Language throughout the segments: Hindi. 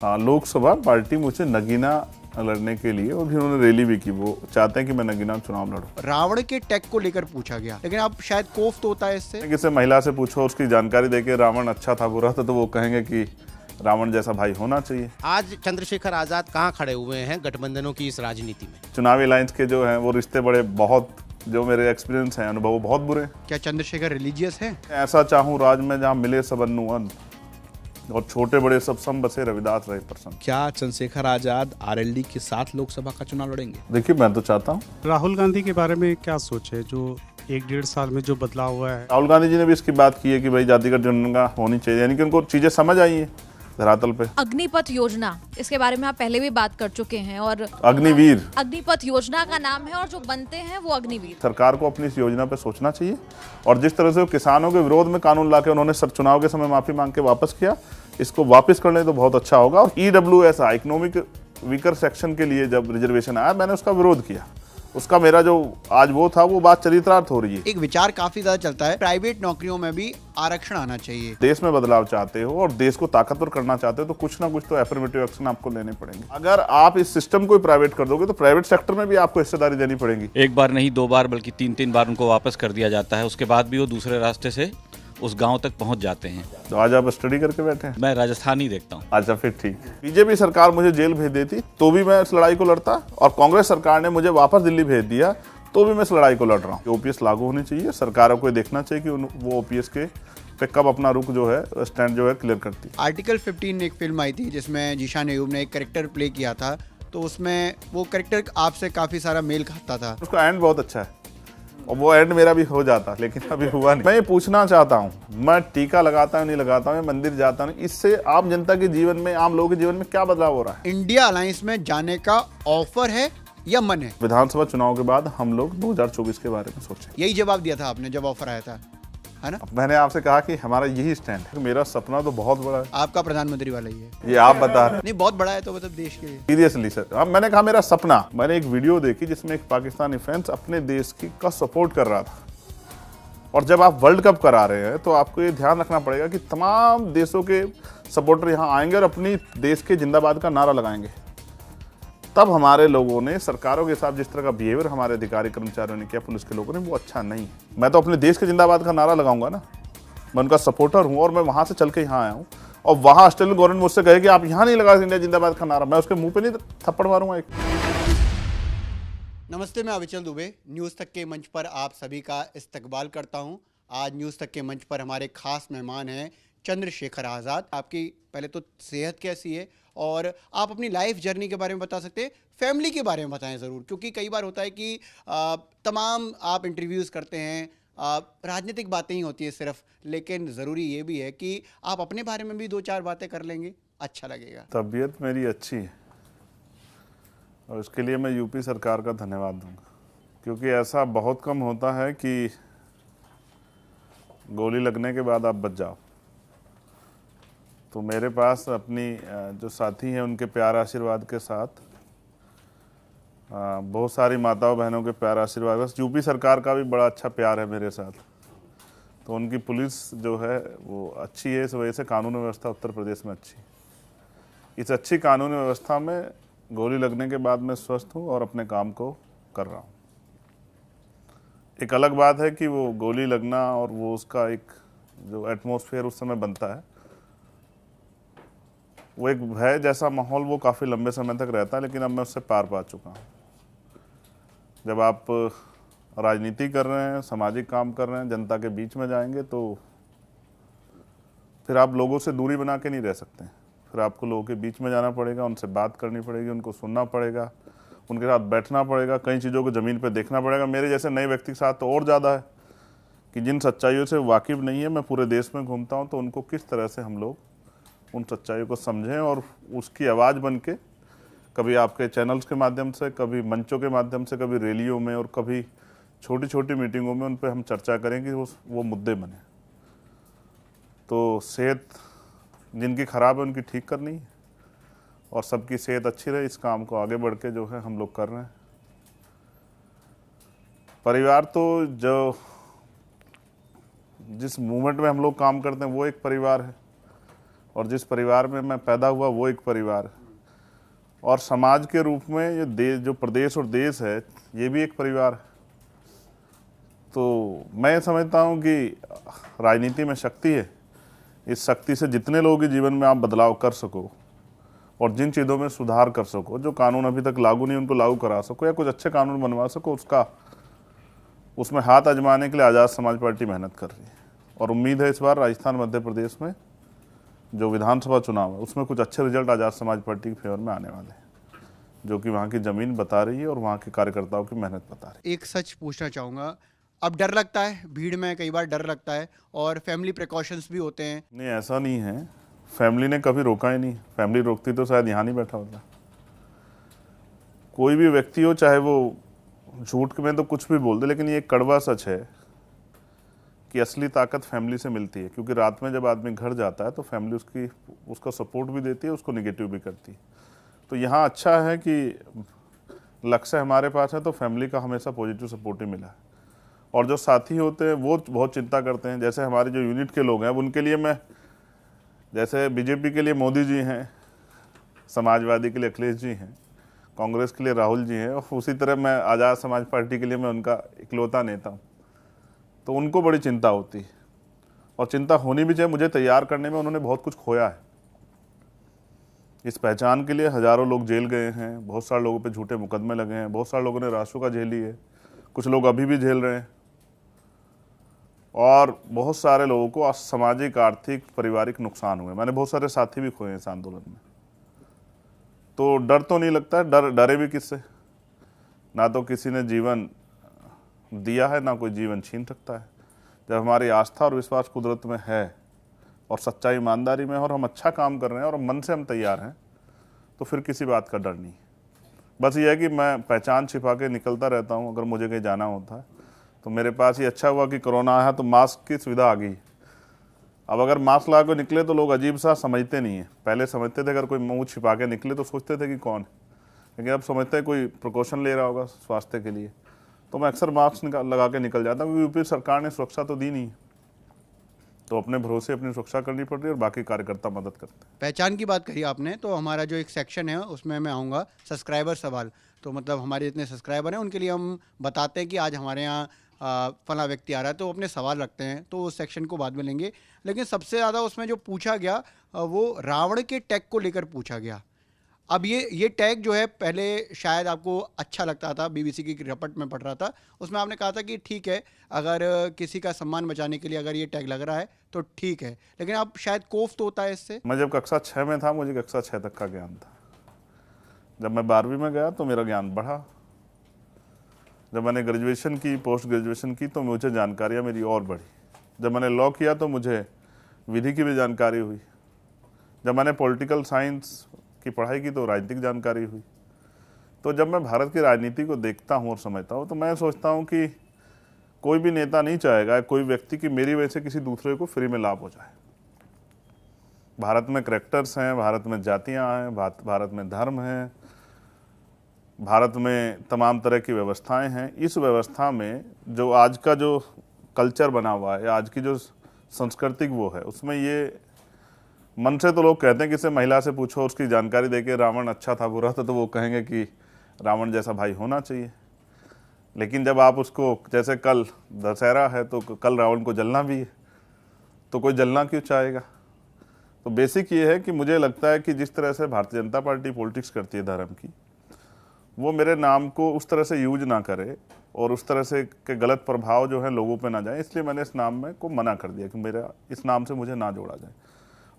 हाँ, लोकसभा पार्टी मुझसे नगीना लड़ने के लिए और भी उन्होंने रैली भी की। वो चाहते हैं कि मैं नगीना चुनाव लड़ूं। रावण के टैग को लेकर पूछा गया, लेकिन अब शायद कोफ्त होता है इससे। किसी महिला से पूछो, उसकी जानकारी देके रावण अच्छा था बुरा था तो वो कहेंगे कि रावण जैसा भाई होना चाहिए। आज चंद्रशेखर आजाद कहाँ खड़े हुए हैं गठबंधनों की इस राजनीति में? चुनावी अलायंस के जो हैं वो रिश्ते बड़े बहुत, जो मेरे एक्सपीरियंस हैं, अनुभव बहुत बुरे हैं। क्या चंद्रशेखर रिलीजियस है? ऐसा चाहूँ राज में जहाँ मिले सब अन्न और छोटे बड़े सब सम बसे रविदास रहे प्रसन्न। क्या चंद्रशेखर आजाद आरएलडी के साथ लोकसभा का चुनाव लड़ेंगे? देखिए, मैं तो चाहता हूँ। राहुल गांधी के बारे में क्या सोच है, जो 1-1.5 साल में जो बदलाव हुआ है? राहुल गांधी जी ने भी इसकी बात की है कि भाई जातिगत जनगणना होनी चाहिए, यानी कि उनको चीजें समझ आई है धरातल पे। अग्निपथ योजना, इसके बारे में आप पहले भी बात कर चुके हैं। और अग्निवीर अग्निपथ योजना का नाम है और जो बनते हैं वो अग्निवीर। सरकार को अपनी इस योजना पे सोचना चाहिए। और जिस तरह से वो किसानों के विरोध में कानून लाके उन्होंने चुनाव के समय माफी मांग के वापस किया, इसको वापस कर ले तो बहुत अच्छा होगा। और EWS इकोनॉमिक वीकर सेक्शन के लिए जब रिजर्वेशन आया, मैंने उसका विरोध किया। उसका मेरा जो आज वो था, वो बात चरितार्थ हो रही है। एक विचार काफी ज्यादा चलता है, प्राइवेट नौकरियों में भी आरक्षण आना चाहिए। देश में बदलाव चाहते हो और देश को ताकतवर करना चाहते हो तो कुछ ना कुछ तो एफर्मेटिव एक्शन आपको लेने पड़ेंगे। अगर आप इस सिस्टम को प्राइवेट कर दोगे तो प्राइवेट सेक्टर में भी आपको हिस्सेदारी देनी पड़ेगी। एक बार नहीं 2 बार बल्कि 3-3 बार उनको वापस कर दिया जाता है। उसके बाद भी वो दूसरे रास्ते से उस गांव तक पहुंच जाते हैं। तो आज आप स्टडी करके बैठे हैं? मैं राजस्थान ही देखता हूँ। अच्छा, फिर ठीक। बीजेपी सरकार मुझे जेल भेज देती तो भी मैं इस लड़ाई को लड़ता, और कांग्रेस सरकार ने मुझे वापस दिल्ली भेज दिया तो भी मैं इस लड़ाई को लड़ रहा हूँ। ओपीएस लागू होनी चाहिए। सरकारों को देखना चाहिए कि वो ओपीएस के पे कब अपना रुख जो है, स्टैंड जो है, क्लियर करती है। आर्टिकल 15 एक फिल्म आई थी जिसमें जीशान अय्यूब ने एक कैरेक्टर प्ले किया था, तो उसमें वो कैरेक्टर आपसे काफी सारा मेल खाता था। उसका एंड बहुत अच्छा है और वो एंड मेरा भी हो जाता, लेकिन अभी हुआ नहीं। मैं ये पूछना चाहता हूँ, मैं टीका लगाता हूँ नहीं लगाता हूँ, मैं मंदिर जाता हूँ, इससे आम जनता के जीवन में, आम लोगों के जीवन में क्या बदलाव हो रहा है? इंडिया अलायंस में जाने का ऑफर है या मन है? विधानसभा चुनाव के बाद हम लोग 2024 के बारे में सोचें। यही जवाब दिया था आपने जब ऑफर आया था, है ना? मैंने आपसे कहा कि हमारा यही स्टैंड है। मेरा सपना तो बहुत बड़ा है। आपका प्रधानमंत्री वाला ही है। ये आप बता रहे हैं। नहीं, बहुत बड़ा है तो मतलब देश के लिए। सीरियसली सर, अब मैंने कहा मेरा सपना। मैंने एक वीडियो देखी जिसमें एक पाकिस्तानी फैंस अपने देश की का सपोर्ट कर रहा था। और जब आप वर्ल्ड कप करा रहे हैं तो आपको ये ध्यान रखना पड़ेगा कि तमाम देशों के सपोर्टर यहाँ आएंगे और अपनी देश के जिंदाबाद का नारा लगाएंगे। तब हमारे लोगों ने, सरकारों के साथ जिस तरह का बिहेवियर हमारे अधिकारी कर्मचारियों ने किया, पुलिस के लोगों ने, वो अच्छा नहीं है। मैं तो अपने देश के जिंदाबाद का नारा लगाऊंगा ना। मैं उनका सपोर्टर हूँ और मैं वहां से चल के यहाँ आया हूँ। और वहां ऑस्ट्रेलियन गवर्नमेंट मुझसे कहे कि आप यहाँ नहीं लगा इंडिया जिंदाबाद का नारा, मैं उसके मुंह पे नहीं थप्पड़ मारूंगा एक। नमस्ते, मैं अविचल दुबे न्यूज़ तक के मंच पर आप सभी का इस्तकबाल करता हूं। आज न्यूज़ तक के मंच पर हमारे खास मेहमान हैं चंद्रशेखर आज़ाद। आपकी पहले तो सेहत कैसी है और आप अपनी लाइफ जर्नी के बारे में बता सकते हैं, फैमिली के बारे में बताएं ज़रूर, क्योंकि कई बार होता है कि तमाम आप इंटरव्यूज़ करते हैं, राजनीतिक बातें ही होती है सिर्फ, लेकिन ज़रूरी ये भी है कि आप अपने बारे में भी 2-4 बातें कर लेंगे, अच्छा लगेगा। तबीयत मेरी अच्छी है और इसके लिए मैं यूपी सरकार का धन्यवाद दूंगा, क्योंकि ऐसा बहुत कम होता है कि गोली लगने के बाद आप बच जाओ। तो मेरे पास अपनी जो साथी हैं उनके प्यार आशीर्वाद के साथ, बहुत सारी माताओं बहनों के प्यार आशीर्वाद, बस यूपी सरकार का भी बड़ा अच्छा प्यार है मेरे साथ। तो उनकी पुलिस जो है वो अच्छी है, इस वजह से कानून व्यवस्था उत्तर प्रदेश में अच्छी है। इस अच्छी कानून व्यवस्था में गोली लगने के बाद मैं स्वस्थ हूँ और अपने काम को कर रहा हूँ। एक अलग बात है कि वो गोली लगना और वो उसका एक जो एटमॉस्फेयर उस समय बनता है, वो एक भय जैसा माहौल वो काफ़ी लंबे समय तक रहता है, लेकिन अब मैं उससे पार पा चुका हूँ। जब आप राजनीति कर रहे हैं, सामाजिक काम कर रहे हैं, जनता के बीच में जाएंगे तो फिर आप लोगों से दूरी बना के नहीं रह सकते। फिर आपको लोगों के बीच में जाना पड़ेगा, उनसे बात करनी पड़ेगी, उनको सुनना पड़ेगा, उनके साथ बैठना पड़ेगा, कई चीज़ों को ज़मीन पे देखना पड़ेगा। मेरे जैसे नए व्यक्ति के साथ तो और ज़्यादा है कि जिन सच्चाइयों से वाकिफ़ नहीं है, मैं पूरे देश में घूमता हूँ, तो उनको किस तरह से हम लोग उन सच्चाइयों को समझें और उसकी आवाज़ बन के, कभी आपके चैनल्स के माध्यम से, कभी मंचों के माध्यम से, कभी रैलियों में और कभी छोटी छोटी मीटिंगों में उन पर हम चर्चा करें कि वो मुद्दे बने। तो सेहत जिनकी ख़राब है उनकी ठीक करनी है और सबकी सेहत अच्छी रहे, इस काम को आगे बढ़ के जो है हम लोग कर रहे हैं। परिवार तो जो जिस मूवमेंट में हम लोग काम करते हैं वो एक परिवार है, और जिस परिवार में मैं पैदा हुआ वो एक परिवार है, और समाज के रूप में ये देश, जो प्रदेश और देश है, ये भी एक परिवार है। तो मैं समझता हूँ कि राजनीति में शक्ति है। इस शक्ति से जितने लोगों के जीवन में आप बदलाव कर सको और जिन चीज़ों में सुधार कर सको, जो कानून अभी तक लागू नहीं उनको लागू करा सको या कुछ अच्छे कानून बनवा सको, उसमें हाथ आजमाने के लिए आज़ाद समाज पार्टी मेहनत कर रही है। और उम्मीद है इस बार राजस्थान मध्य प्रदेश में जो विधानसभा चुनाव है उसमें कुछ अच्छे रिजल्ट आज़ाद समाज पार्टी के फेवर में आने वाले हैं, जो कि वहाँ की ज़मीन बता रही है और वहाँ के कार्यकर्ताओं की मेहनत बता रही है। एक सच पूछना चाहूँगा, अब डर लगता है, भीड़ में कई बार डर लगता है और फैमिली प्रिकॉशंस भी होते हैं। नहीं, ऐसा नहीं है। फैमिली ने कभी रोका ही नहीं। फैमिली रोकती तो शायद यहाँ नहीं बैठा होता। कोई भी व्यक्ति हो, चाहे वो झूठ में तो कुछ भी बोल दे, लेकिन ये एक कड़वा सच है कि असली ताकत फैमिली से मिलती है। क्योंकि रात में जब आदमी घर जाता है तो फैमिली उसका सपोर्ट भी देती है, उसको निगेटिव भी करती है। तो यहाँ अच्छा है कि लक्ष्य हमारे पास है तो फैमिली का हमेशा पॉजिटिव सपोर्ट ही मिला है। और जो साथी होते हैं वो बहुत चिंता करते हैं। जैसे हमारे जो यूनिट के लोग हैं, अब उनके लिए मैं, जैसे बीजेपी के लिए मोदी जी हैं, समाजवादी के लिए अखिलेश जी हैं, कांग्रेस के लिए राहुल जी हैं, और उसी तरह मैं आज़ाद समाज पार्टी के लिए मैं उनका इकलौता नेता हूँ। तो उनको बड़ी चिंता होती है और चिंता होनी भी चाहिए। मुझे तैयार करने में उन्होंने बहुत कुछ खोया है। इस पहचान के लिए हज़ारों लोग जेल गए हैं, बहुत सारे लोगों पे झूठे मुकदमे लगे हैं, बहुत सारे लोगों ने राशों का झेली है, कुछ लोग अभी भी झेल रहे हैं, और बहुत सारे लोगों को सामाजिक, आर्थिक, पारिवारिक नुकसान हुए। मैंने बहुत सारे साथी भी खोए इस आंदोलन में। तो डर तो नहीं लगता है। डरे भी किससे? ना तो किसी ने जीवन दिया है, ना कोई जीवन छीन सकता है। जब हमारी आस्था और विश्वास कुदरत में है और सच्चाई ईमानदारी में है और हम अच्छा काम कर रहे हैं और मन से हम तैयार हैं, तो फिर किसी बात का डर नहीं। बस ये है कि मैं पहचान छिपा के निकलता रहता हूँ। अगर मुझे कहीं जाना होता है तो मेरे पास ये अच्छा हुआ कि कोरोना आया तो मास्क की सुविधा आ गई। अब अगर मास्क लगा के निकले तो लोग अजीब सा समझते नहीं है। पहले समझते थे अगर कोई मुंह छिपा के निकले तो सोचते थे कि कौन है, लेकिन अब समझते हैं कोई प्रिकॉशन ले रहा होगा स्वास्थ्य के लिए। तो मैं अक्सर मास्क लगा के निकल जाता हूँ, क्योंकि यूपी सरकार ने सुरक्षा तो दी नहीं, तो अपने भरोसे अपनी सुरक्षा करनी पड़ रही है और बाकी कार्यकर्ता मदद करते हैं। पहचान की बात कही आपने, तो हमारा जो एक सेक्शन है उसमें मैं आऊँगा सब्सक्राइबर सवाल। तो मतलब हमारे जितने सब्सक्राइबर हैं उनके लिए हम बताते हैं कि आज हमारे यहाँ फला व्यक्ति आ रहा है, तो अपने सवाल रखते हैं, तो उस सेक्शन को बाद में लेंगे। लेकिन सबसे ज़्यादा उसमें जो पूछा गया वो रावण के टैग को लेकर पूछा गया। अब ये टैग जो है पहले शायद आपको अच्छा लगता था, बीबीसी की रपट में पढ़ रहा था, उसमें आपने कहा था कि ठीक है, अगर किसी का सम्मान बचाने के लिए अगर ये टैग लग रहा है तो ठीक है, लेकिन अब शायद कोफ्त होता है इससे। मैं जब कक्षा 6 में था, मुझे कक्षा 6 तक का ज्ञान था। जब मैं 12वीं में गया तो मेरा ज्ञान बढ़ा। जब मैंने ग्रेजुएशन की, पोस्ट ग्रेजुएशन की, तो मुझे जानकारियाँ मेरी और बढ़ी। जब मैंने लॉ किया तो मुझे विधि की भी जानकारी हुई। जब मैंने पॉलिटिकल साइंस की पढ़ाई की तो राजनीतिक जानकारी हुई। तो जब मैं भारत की राजनीति को देखता हूँ और समझता हूँ तो मैं सोचता हूँ कि कोई भी नेता नहीं चाहेगा, कोई व्यक्ति की मेरी वजह से किसी दूसरे को फ्री में लाभ हो जाए। भारत में करैक्टर्स हैं, भारत में जातियाँ हैं, भारत में धर्म हैं, भारत में तमाम तरह की व्यवस्थाएं हैं। इस व्यवस्था में जो आज का जो कल्चर बना हुआ है, आज की जो सांस्कृतिक वो है, उसमें ये मन से तो लोग कहते हैं कि इसे महिला से पूछो, उसकी जानकारी देके रावण अच्छा था बुरा था, तो वो कहेंगे कि रावण जैसा भाई होना चाहिए। लेकिन जब आप उसको, जैसे कल दशहरा है तो कल रावण को जलना भी है, तो कोई जलना क्यों चाहेगा? तो बेसिक ये है कि मुझे लगता है कि जिस तरह से भारतीय जनता पार्टी पॉलिटिक्स करती है धर्म की, वो मेरे नाम को उस तरह से यूज ना करे और उस तरह से के गलत प्रभाव जो है लोगों पे ना जाए, इसलिए मैंने इस नाम में को मना कर दिया कि मेरा इस नाम से मुझे ना जोड़ा जाए।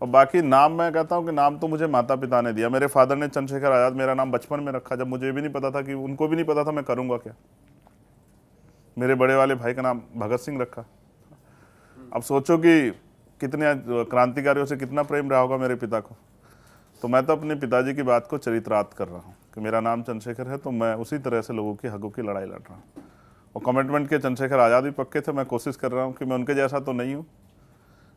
और बाकी नाम मैं कहता हूँ कि नाम तो मुझे माता पिता ने दिया। मेरे फादर ने चंद्रशेखर आज़ाद मेरा नाम बचपन में रखा, जब मुझे भी नहीं पता था कि, उनको भी नहीं पता था मैं करूँगा क्या। मेरे बड़े वाले भाई का नाम भगत सिंह रखा। अब सोचो कि कितने क्रांतिकारियों से कितना प्रेम रहा होगा मेरे पिता को। तो मैं तो अपने पिताजी की बात को चरितार्थ कर रहा हूँ कि मेरा नाम चंद्रशेखर है, तो मैं उसी तरह से लोगों के हकों की लड़ाई लड़ रहा हूँ। और कमिटमेंट के चंद्रशेखर आज़ाद भी पक्के थे। मैं कोशिश कर रहा हूँ कि मैं उनके जैसा तो नहीं हूँ,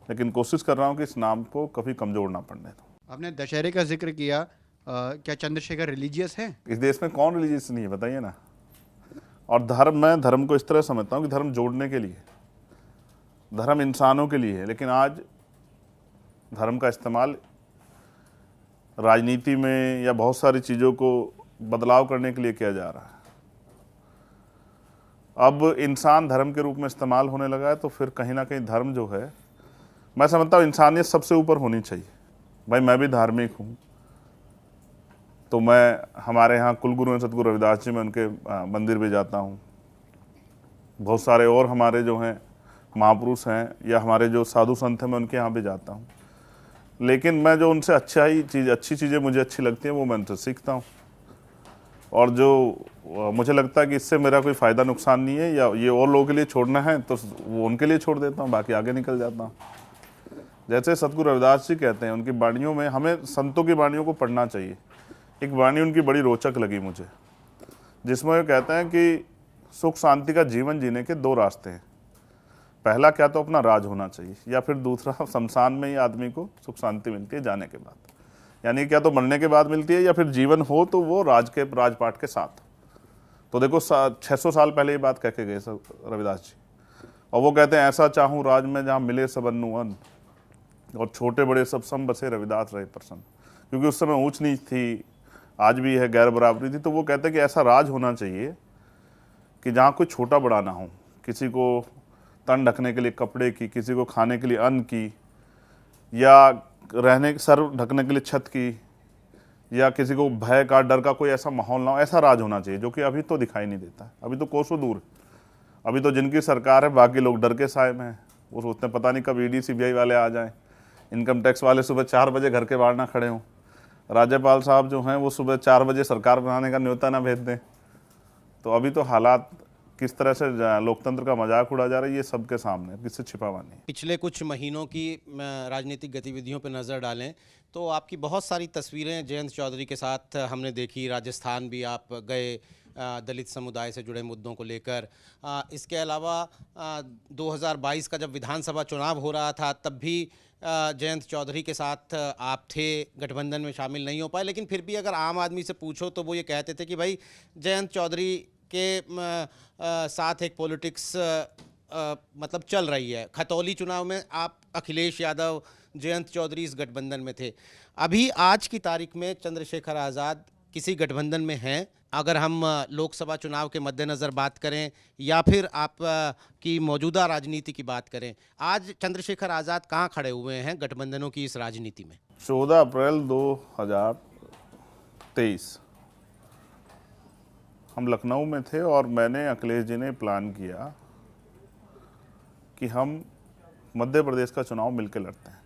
लेकिन कोशिश कर रहा हूँ कि इस नाम को कभी कमजोर ना पड़ने दो। आपने दशहरे का जिक्र किया, क्या चंद्रशेखर रिलीजियस है? इस देश में कौन रिलीजियस नहीं है, बताइए ना। और मैं धर्म को इस तरह समझता हूँ कि धर्म जोड़ने के लिए, धर्म इंसानों के लिए है, लेकिन आज धर्म का इस्तेमाल राजनीति में या बहुत सारी चीज़ों को बदलाव करने के लिए किया जा रहा है। अब इंसान धर्म के रूप में इस्तेमाल होने लगा है, तो फिर कहीं ना कहीं धर्म जो है, मैं समझता हूँ इंसानियत सबसे ऊपर होनी चाहिए। भाई मैं भी धार्मिक हूँ, तो मैं हमारे यहाँ कुलगुरु हैं सतगुरु रविदास जी, मैं उनके मंदिर भी जाता हूँ। बहुत सारे और हमारे जो हैं महापुरुष हैं या हमारे जो साधु संत हैं, मैं उनके यहाँ भी जाता हूँ। लेकिन मैं जो उनसे अच्छी चीज़ें मुझे अच्छी लगती हैं वो मैं उनसे सीखता हूँ, और जो मुझे लगता है कि इससे मेरा कोई फ़ायदा नुकसान नहीं है या ये और लोगों के लिए छोड़ना है तो वो उनके लिए छोड़ देता हूँ, बाकी आगे निकल जाता हूँ। जैसे सतगुरु रविदास जी कहते हैं, उनकी वाणियों में हमें संतों की वाणियों को पढ़ना चाहिए। एक वाणी उनकी बड़ी रोचक लगी मुझे, जिसमें वो कहते हैं कि सुख शांति का जीवन जीने के दो रास्ते हैं। पहला क्या तो अपना राज होना चाहिए, या फिर दूसरा शमशान में ही आदमी को सुख शांति मिलती है जाने के बाद, यानी क्या तो मरने के बाद मिलती है, या फिर जीवन हो तो वो राजपाट के साथ। तो देखो 600 साल पहले ये बात कह के गए रविदास जी, और वो कहते हैं ऐसा चाहूँ राज में जहाँ मिले सबन्नु अन्न, और छोटे बड़े सब सम बसे रविदास रहे प्रसन्न। क्योंकि उस समय ऊंच नीच थी, आज भी है, गैर बराबरी थी। तो वो कहते हैं कि ऐसा राज होना चाहिए कि जहाँ कोई छोटा बड़ा ना हो, किसी को तन ढकने के लिए कपड़े की, किसी को खाने के लिए अन्न की, या रहने सर ढकने के लिए छत की, या किसी को भय का डर का कोई ऐसा माहौल ना हो। ऐसा राज होना चाहिए, जो कि अभी तो दिखाई नहीं देता है। अभी तो कोसों दूर, अभी तो जिनकी सरकार है बाकी लोग डर के साए में हैं। वो सोचते हैं पता नहीं कब ईडी सीबीआई वाले आ जाएं, इनकम टैक्स वाले सुबह 4 बजे घर के बाहर ना खड़े हों, राज्यपाल साहब जो हैं वो सुबह 4 बजे सरकार बनाने का न्योता ना भेज दें। तो अभी तो हालात किस तरह से लोकतंत्र का मजाक उड़ा जा रहा है, ये सबके सामने, किससे छिपा हुआ नहीं। पिछले कुछ महीनों की राजनीतिक गतिविधियों पर नज़र डालें तो आपकी बहुत सारी तस्वीरें जयंत चौधरी के साथ हमने देखी। राजस्थान भी आप गए दलित समुदाय से जुड़े मुद्दों को लेकर। इसके अलावा 2022 का जब विधानसभा चुनाव हो रहा था तब भी जयंत चौधरी के साथ आप थे, गठबंधन में शामिल नहीं हो पाए। लेकिन फिर भी अगर आम आदमी से पूछो तो वो ये कहते थे कि भाई जयंत चौधरी के साथ एक पॉलिटिक्स मतलब चल रही है। खतौली चुनाव में आप अखिलेश यादव, जयंत चौधरी इस गठबंधन में थे। अभी आज की तारीख में चंद्रशेखर आज़ाद किसी गठबंधन में हैं? अगर हम लोकसभा चुनाव के मद्देनज़र बात करें या फिर आप की मौजूदा राजनीति की बात करें, आज चंद्रशेखर आज़ाद कहाँ खड़े हुए हैं गठबंधनों की इस राजनीति में? 14 अप्रैल 2023 हम लखनऊ में थे और मैंने, अखिलेश जी ने प्लान किया कि हम मध्य प्रदेश का चुनाव मिलकर लड़ते हैं,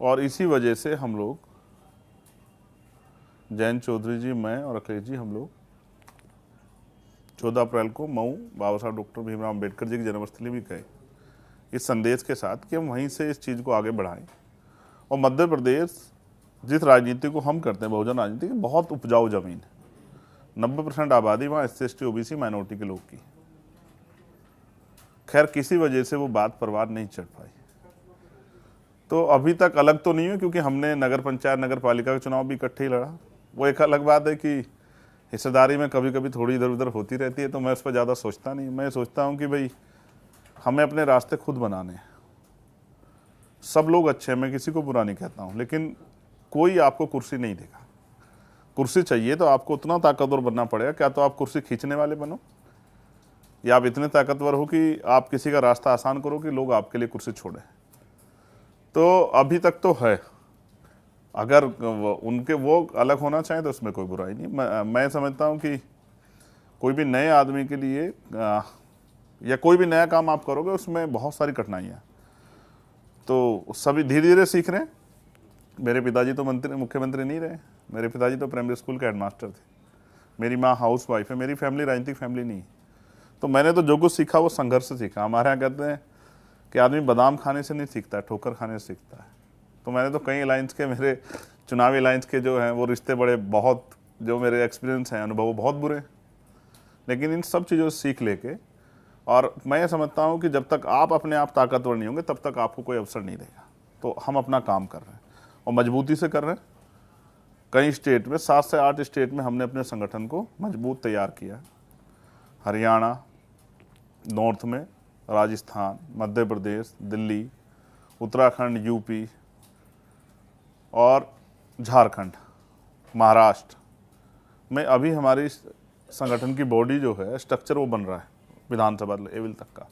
और इसी वजह से हम लोग, जयंत चौधरी जी, मैं और अखिलेश जी, हम लोग 14 अप्रैल को मऊ बाबा साहब डॉक्टर भीमराव अम्बेडकर जी की जन्मस्थली भी गए, इस संदेश के साथ कि हम वहीं से इस चीज़ को आगे बढ़ाएं। और मध्य प्रदेश जिस राजनीति को हम करते हैं, बहुजन राजनीति, की बहुत उपजाऊ ज़मीन है। 90% आबादी वहाँ SC ST OBC माइनॉरिटी के लोग की। खैर किसी वजह से वो बात परवान नहीं चढ़ पाई। तो अभी तक अलग तो नहीं है, क्योंकि हमने नगर पंचायत, नगर पालिका का चुनाव भी इकट्ठे ही लड़ा। वो एक अलग बात है कि हिस्सेदारी में कभी कभी थोड़ी इधर उधर होती रहती है, तो मैं उस पर ज़्यादा सोचता नहीं। मैं सोचता हूँ कि भाई हमें अपने रास्ते खुद बनाने हैं। सब लोग अच्छे हैं, मैं किसी को बुरा नहीं कहता हूँ, लेकिन कोई आपको कुर्सी नहीं देगा। कुर्सी चाहिए तो आपको उतना ताकतवर बनना पड़ेगा। क्या तो आप कुर्सी खींचने वाले बनो, या आप इतने ताकतवर हो कि आप किसी का रास्ता आसान करो कि लोग आपके लिए कुर्सी छोड़ें। तो अभी तक तो है, अगर उनके वो अलग होना चाहें तो उसमें कोई बुराई नहीं। मैं समझता हूँ कि कोई भी नए आदमी के लिए या कोई भी नया काम आप करोगे उसमें बहुत सारी कठिनाइयाँ, तो सभी धीरे धीरे सीख रहे हैं। मेरे पिताजी तो मुख्यमंत्री नहीं रहे, मेरे पिताजी तो प्राइमरी स्कूल के हेडमास्टर थे। मेरी माँ हाउस वाइफ है। मेरी फैमिली राजनीतिक फैमिली नहीं है। तो मैंने तो जो कुछ सीखा वो संघर्ष से सीखा। हमारे यहाँ कहते हैं कि आदमी बादाम खाने से नहीं सीखता है, ठोकर खाने से सीखता है। तो मैंने तो कई अलायंस के, मेरे चुनावी अलायंस के जो हैं वो रिश्ते बड़े, बहुत जो मेरे एक्सपीरियंस हैं, अनुभव बहुत बुरे, लेकिन इन सब चीज़ों से सीख लेके, और मैं ये समझता हूँ कि जब तक आप अपने आप ताकतवर नहीं होंगे तब तक आपको कोई अवसर नहीं देगा। तो हम अपना काम कर रहे हैं और मजबूती से कर रहे हैं। कई स्टेट में, 7 से 8 स्टेट में हमने अपने संगठन को मजबूत तैयार किया। हरियाणा, नॉर्थ में, राजस्थान, मध्य प्रदेश, दिल्ली, उत्तराखंड, यूपी और झारखंड, महाराष्ट्र में अभी हमारी संगठन की बॉडी जो है, स्ट्रक्चर वो बन रहा है विधानसभा लेवल तक का।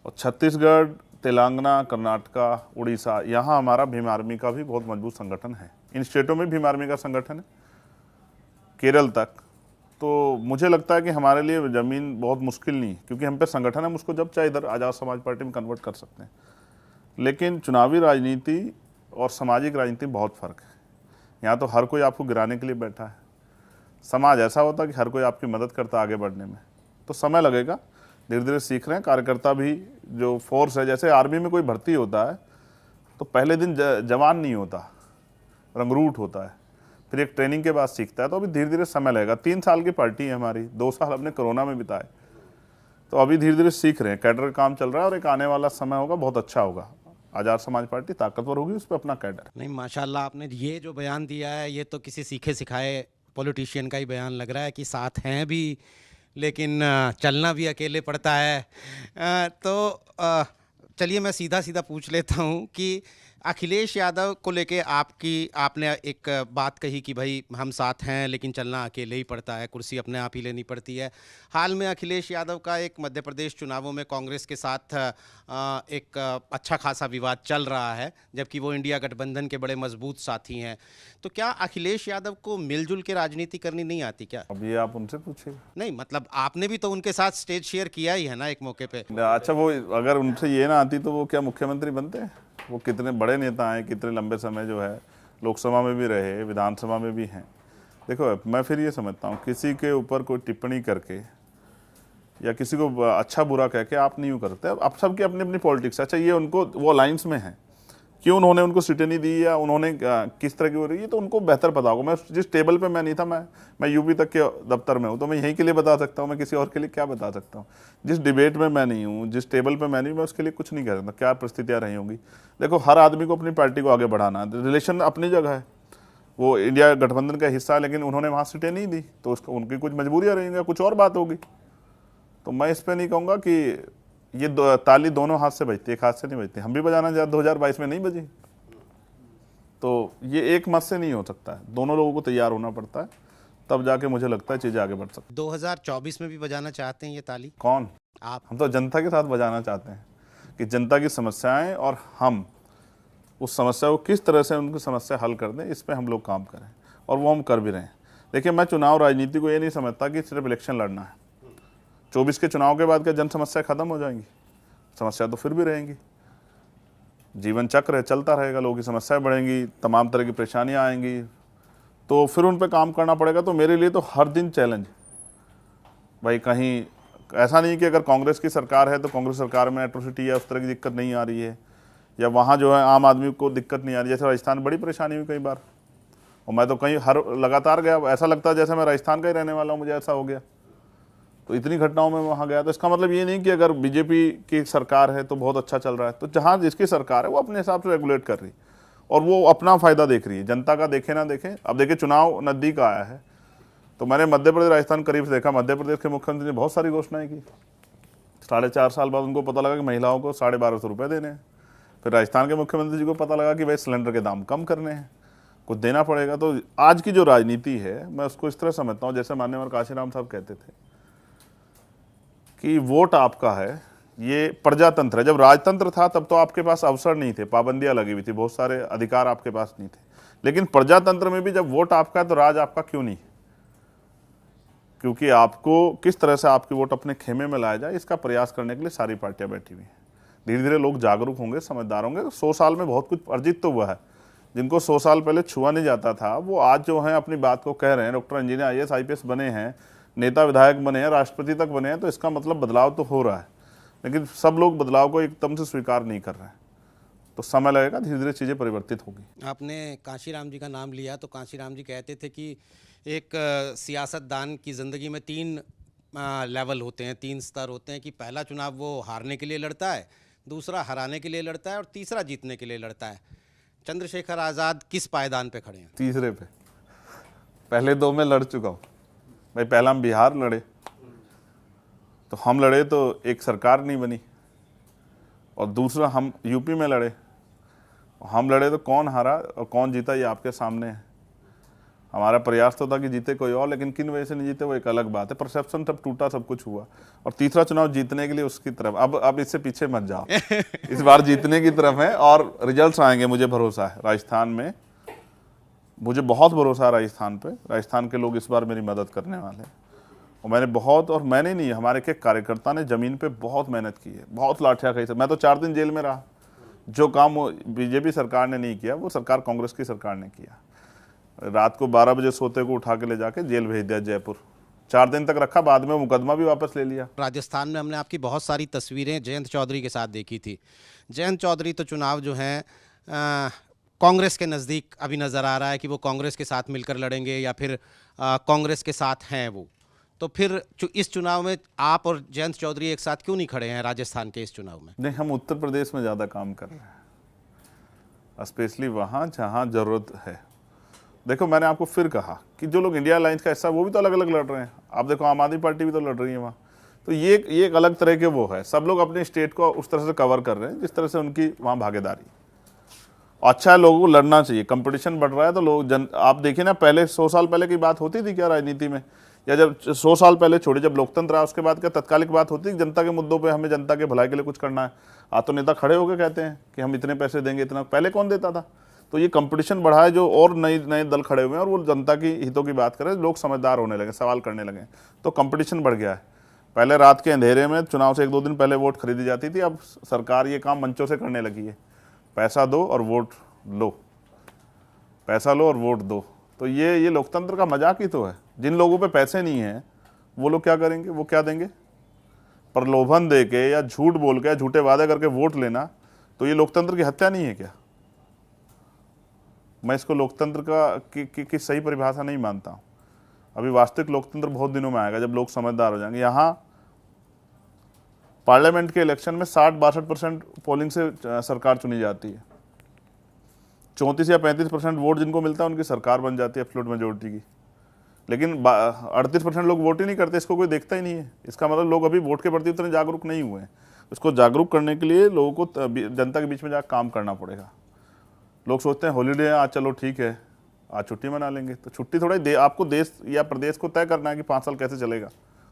और छत्तीसगढ़, तेलंगाना, कर्नाटका, उड़ीसा, यहाँ हमारा भीम आर्मी का भी बहुत मजबूत संगठन है। इन स्टेटों में भीम आर्मी का संगठन है, केरल तक। तो मुझे लगता है कि हमारे लिए ज़मीन बहुत मुश्किल नहीं है, क्योंकि हम पे संगठन है, हम उसको जब चाहे इधर आज़ाद समाज पार्टी में कन्वर्ट कर सकते हैं। लेकिन चुनावी राजनीति और सामाजिक राजनीति बहुत फ़र्क है। यहाँ तो हर कोई आपको गिराने के लिए बैठा है। समाज ऐसा होता है कि हर कोई आपकी मदद करता आगे बढ़ने में। तो समय लगेगा, धीरे धीरे सीख रहे हैं। कार्यकर्ता भी जो फोर्स है, जैसे आर्मी में कोई भर्ती होता है तो पहले दिन जवान नहीं होता, रंगरूट होता है, फिर एक ट्रेनिंग के बाद सीखता है। तो अभी धीरे धीरे समय लगेगा। 3 साल की पार्टी है हमारी, 2 साल हमने कोरोना में बिताए, तो अभी धीरे धीरे सीख रहे हैं। कैडर का काम चल रहा है और एक आने वाला समय होगा, बहुत अच्छा होगा। आज़ाद समाज पार्टी ताकतवर होगी, उस पर अपना कैडर। नहीं, माशाल्लाह, आपने ये जो बयान दिया है ये तो किसी सीखे सिखाए पॉलिटिशियन का ही बयान लग रहा है कि साथ हैं भी लेकिन चलना भी अकेले पड़ता है। चलिए मैं सीधा सीधा पूछ लेता हूँ कि अखिलेश यादव को लेके आपने एक बात कही कि भाई हम साथ हैं लेकिन चलना अकेले ही पड़ता है, कुर्सी अपने आप ही लेनी पड़ती है। हाल में अखिलेश यादव का एक मध्य प्रदेश चुनावों में कांग्रेस के साथ एक अच्छा खासा विवाद चल रहा है, जबकि वो इंडिया गठबंधन के बड़े मजबूत साथी हैं। तो क्या अखिलेश यादव को मिलजुल के राजनीति करनी नहीं आती क्या? अब ये आप उनसे पूछिए। नहीं, मतलब आपने भी तो उनके साथ स्टेज शेयर किया ही है ना एक मौके पे। अच्छा, वो अगर उनसे ये ना आती तो वो क्या मुख्यमंत्री बनते हैं? वो कितने बड़े नेता हैं, कितने लंबे समय जो है लोकसभा में भी रहे, विधानसभा में भी हैं। देखो, मैं फिर ये समझता हूँ, किसी के ऊपर कोई टिप्पणी करके या किसी को अच्छा बुरा कह के आप नहीं यूँ करते। अब सबकी अपनी अपनी पॉलिटिक्स। अच्छा, ये उनको वो अलायंस में है, क्यों उन्होंने उनको सीटें नहीं दी या उन्होंने किस तरह की हो रही है, तो उनको बेहतर पता होगा। मैं जिस टेबल पे मैं नहीं था, मैं यूपी तक के दफ्तर में हूँ, तो मैं यहीं के लिए बता सकता हूँ। मैं किसी और के लिए क्या बता सकता हूँ? जिस डिबेट में मैं नहीं हूँ, जिस टेबल पे मैं नहीं हूँ, मैं उसके लिए कुछ नहीं कह सकता क्या परिस्थितियाँ रही होंगी। देखो, हर आदमी को अपनी पार्टी को आगे बढ़ाना है। रिलेशन अपनी जगह है, वो इंडिया गठबंधन का हिस्सा है, लेकिन उन्होंने वहाँ सीटें नहीं दी, तो उसको उनकी कुछ मजबूरियाँ रहेंगी, कुछ और बात होगी। तो मैं इस पर नहीं कहूँगा कि ये ताली दोनों हाथ से बजती है, एक हाथ से नहीं बजती। हम भी बजाना चाहते, 2022 में नहीं बजी, तो ये एक मत से नहीं हो सकता है। दोनों लोगों को तैयार होना पड़ता है, तब जाके मुझे लगता है चीज़ें आगे बढ़ सकती। 2024 में भी बजाना चाहते हैं ये ताली? कौन? आप? हम तो जनता के साथ बजाना चाहते हैं कि जनता की समस्याएं और हम उस समस्या को किस तरह से उनकी समस्या हल कर दें, इस पे हम लोग काम करें, और वो हम कर भी रहे हैं। देखिए, मैं चुनाव राजनीति को ये नहीं समझता कि सिर्फ इलेक्शन लड़ना है। 24 के चुनाव के बाद क्या जन समस्या खत्म हो जाएंगी? समस्या तो फिर भी रहेंगी। जीवन चक्र है, चलता रहेगा, लोगों की समस्याएं बढ़ेंगी, तमाम तरह की परेशानियां आएंगी, तो फिर उन पे काम करना पड़ेगा। तो मेरे लिए तो हर दिन चैलेंज भाई। कहीं ऐसा नहीं कि अगर कांग्रेस की सरकार है तो कांग्रेस सरकार में एट्रोसिटी या उस तरह की दिक्कत नहीं आ रही है, या वहाँ जो है आम आदमी को दिक्कत नहीं आ रही। जैसे राजस्थान बड़ी परेशानी हुई कई बार, और मैं तो कहीं लगातार गया, ऐसा लगता है जैसे मैं राजस्थान का ही रहने वाला हूँ, मुझे ऐसा हो गया। तो इतनी घटनाओं में वहाँ गया। तो इसका मतलब ये नहीं कि अगर बीजेपी की सरकार है तो बहुत अच्छा चल रहा है। तो जहाँ जिसकी सरकार है वो अपने हिसाब से रेगुलेट कर रही, और वो अपना फ़ायदा देख रही है, जनता का देखे ना देखे। अब देखिए, चुनाव नज़दीक आया है, तो मैंने मध्य प्रदेश, राजस्थान करीब से देखा। मध्य प्रदेश के मुख्यमंत्री ने बहुत सारी घोषणाएं की। 4.5 साल बाद उनको पता लगा कि महिलाओं को 1250 रुपये देने हैं। फिर राजस्थान के मुख्यमंत्री जी को पता लगा कि भाई सिलेंडर के दाम कम करने हैं, कुछ देना पड़ेगा। तो आज की जो राजनीति है, मैं उसको इस तरह समझता हूँ, जैसे माननीय काशीराम साहब कहते थे कि वोट आपका है, ये प्रजातंत्र है। जब राजतंत्र था तब तो आपके पास अवसर नहीं थे, पाबंदियां लगी हुई थी, बहुत सारे अधिकार आपके पास नहीं थे। लेकिन प्रजातंत्र में भी जब वोट आपका है तो राज आपका क्यों नहीं? क्योंकि आपको किस तरह से आपकी वोट अपने खेमे में लाया जाए, इसका प्रयास करने के लिए सारी पार्टियां बैठी हुई हैं। धीरे धीरे लोग जागरूक होंगे, समझदार होंगे। 100 साल में बहुत कुछ अर्जित तो हुआ है। जिनको 100 साल पहले छुआ नहीं जाता था, वो आज जो है अपनी बात को कह रहे हैं। डॉक्टर, इंजीनियर, IAS IPS बने हैं, नेता विधायक बने हैं, राष्ट्रपति तक बने हैं। तो इसका मतलब बदलाव तो हो रहा है, लेकिन सब लोग बदलाव को एकदम से स्वीकार नहीं कर रहे हैं। तो समय लगेगा, धीरे धीरे चीज़ें परिवर्तित होगी। आपने कांशीराम जी का नाम लिया, तो कांशीराम जी कहते थे कि एक सियासतदान की ज़िंदगी में 3 लेवल होते हैं, 3 स्तर होते हैं कि पहला चुनाव वो हारने के लिए लड़ता है, दूसरा हराने के लिए लड़ता है, और तीसरा जीतने के लिए लड़ता है। चंद्रशेखर आज़ाद किस पायदान पे खड़े हैं? तीसरे पे। पहले 2 में लड़ चुका हूँ भाई। पहला हम बिहार लड़े, तो हम लड़े तो एक सरकार नहीं बनी, और दूसरा हम यूपी में लड़े, हम लड़े तो कौन हारा और कौन जीता ये आपके सामने है। हमारा प्रयास तो था कि जीते कोई और, लेकिन किन वजह से नहीं जीते वो एक अलग बात है। परसेप्शन सब टूटा, सब कुछ हुआ। और तीसरा चुनाव जीतने के लिए उसकी तरफ, अब इससे पीछे मत जाओ इस बार जीतने की तरफ है और रिजल्ट्स आएंगे, मुझे भरोसा है। राजस्थान में मुझे बहुत भरोसा है राजस्थान पे। राजस्थान के लोग इस बार मेरी मदद करने वाले हैं। और मैंने नहीं, हमारे के कार्यकर्ता ने जमीन पे बहुत मेहनत की है, बहुत लाठियां खाई। मैं तो 4 दिन जेल में रहा। जो काम बीजेपी सरकार ने नहीं किया वो सरकार, कांग्रेस की सरकार ने किया। रात को 12 बजे सोते को उठा के ले जाके जेल भेज दिया जयपुर, 4 दिन तक रखा, बाद में मुकदमा भी वापस ले लिया। राजस्थान में हमने आपकी बहुत सारी तस्वीरें जयंत चौधरी के साथ देखी थी। जयंत चौधरी तो चुनाव जो हैं कांग्रेस के नज़दीक अभी नज़र आ रहा है कि वो कांग्रेस के साथ मिलकर लड़ेंगे या फिर कांग्रेस के साथ हैं वो। तो फिर इस चुनाव में आप और जयंत चौधरी एक साथ क्यों नहीं खड़े हैं राजस्थान के इस चुनाव में? नहीं, हम उत्तर प्रदेश में ज़्यादा काम कर रहे हैं, स्पेशली वहाँ जहाँ ज़रूरत है। देखो, मैंने आपको फिर कहा कि जो लोग इंडिया अलायंस का हिस्सा, वो भी तो अलग अलग लड़ रहे हैं। आप देखो, आम आदमी पार्टी भी तो लड़ रही है वहाँ। तो ये एक अलग तरह के वो है। सब लोग अपने स्टेट को उस तरह से कवर कर रहे हैं जिस तरह से उनकी वहाँ भागीदारी। अच्छा है, लोगों को लड़ना चाहिए। कंपटीशन बढ़ रहा है तो लोग आप देखिए ना, पहले 100 साल पहले की बात होती थी क्या राजनीति में? या जब 100 साल पहले छोड़े, जब लोकतंत्र आया उसके बाद क्या तत्कालिक बात होती है जनता के मुद्दों पे, हमें जनता के भलाई के लिए कुछ करना है? आज तो नेता खड़े होकर कहते हैं कि हम इतने पैसे देंगे, इतना। पहले कौन देता था? तो ये कंपटीशन बढ़ा है, जो और नए दल खड़े हुए हैं और वो जनता की हितों की बात करें, लोग समझदार होने लगे, सवाल करने लगे, तो कंपटीशन बढ़ गया है। पहले रात के अंधेरे में चुनाव से 1-2 दिन पहले वोट खरीदी जाती थी, अब सरकार ये काम मंचों से करने लगी है। पैसा दो और वोट लो, पैसा लो और वोट दो। तो ये लोकतंत्र का मजाक ही तो है। जिन लोगों पे पैसे नहीं हैं वो लोग क्या करेंगे? वो क्या देंगे? प्रलोभन दे के या झूठ बोल के, झूठे वादे करके वोट लेना, तो ये लोकतंत्र की हत्या नहीं है क्या? मैं इसको लोकतंत्र की सही परिभाषा नहीं मानता हूँ। अभी वास्तविक लोकतंत्र बहुत दिनों में आएगा, जब लोग समझदार हो जाएंगे। यहाँ पार्लियामेंट के इलेक्शन में 60-62% पोलिंग से सरकार चुनी जाती है। 34 या 35% वोट जिनको मिलता है उनकी सरकार बन जाती है एब्सोल्यूट मेजोरिटी की। लेकिन 38% लोग वोट ही नहीं करते, इसको कोई देखता ही नहीं है। इसका मतलब लोग अभी वोट के प्रति उतने जागरूक नहीं हुए हैं। इसको जागरूक करने के लिए लोगों को जनता के बीच में जाकर काम करना पड़ेगा। लोग सोचते हैं हॉलीडे है आज, चलो ठीक है आज छुट्टी मना लेंगे। तो छुट्टी थोड़ा आपको देश या प्रदेश को तय करना है कि 5 साल कैसे चलेगा,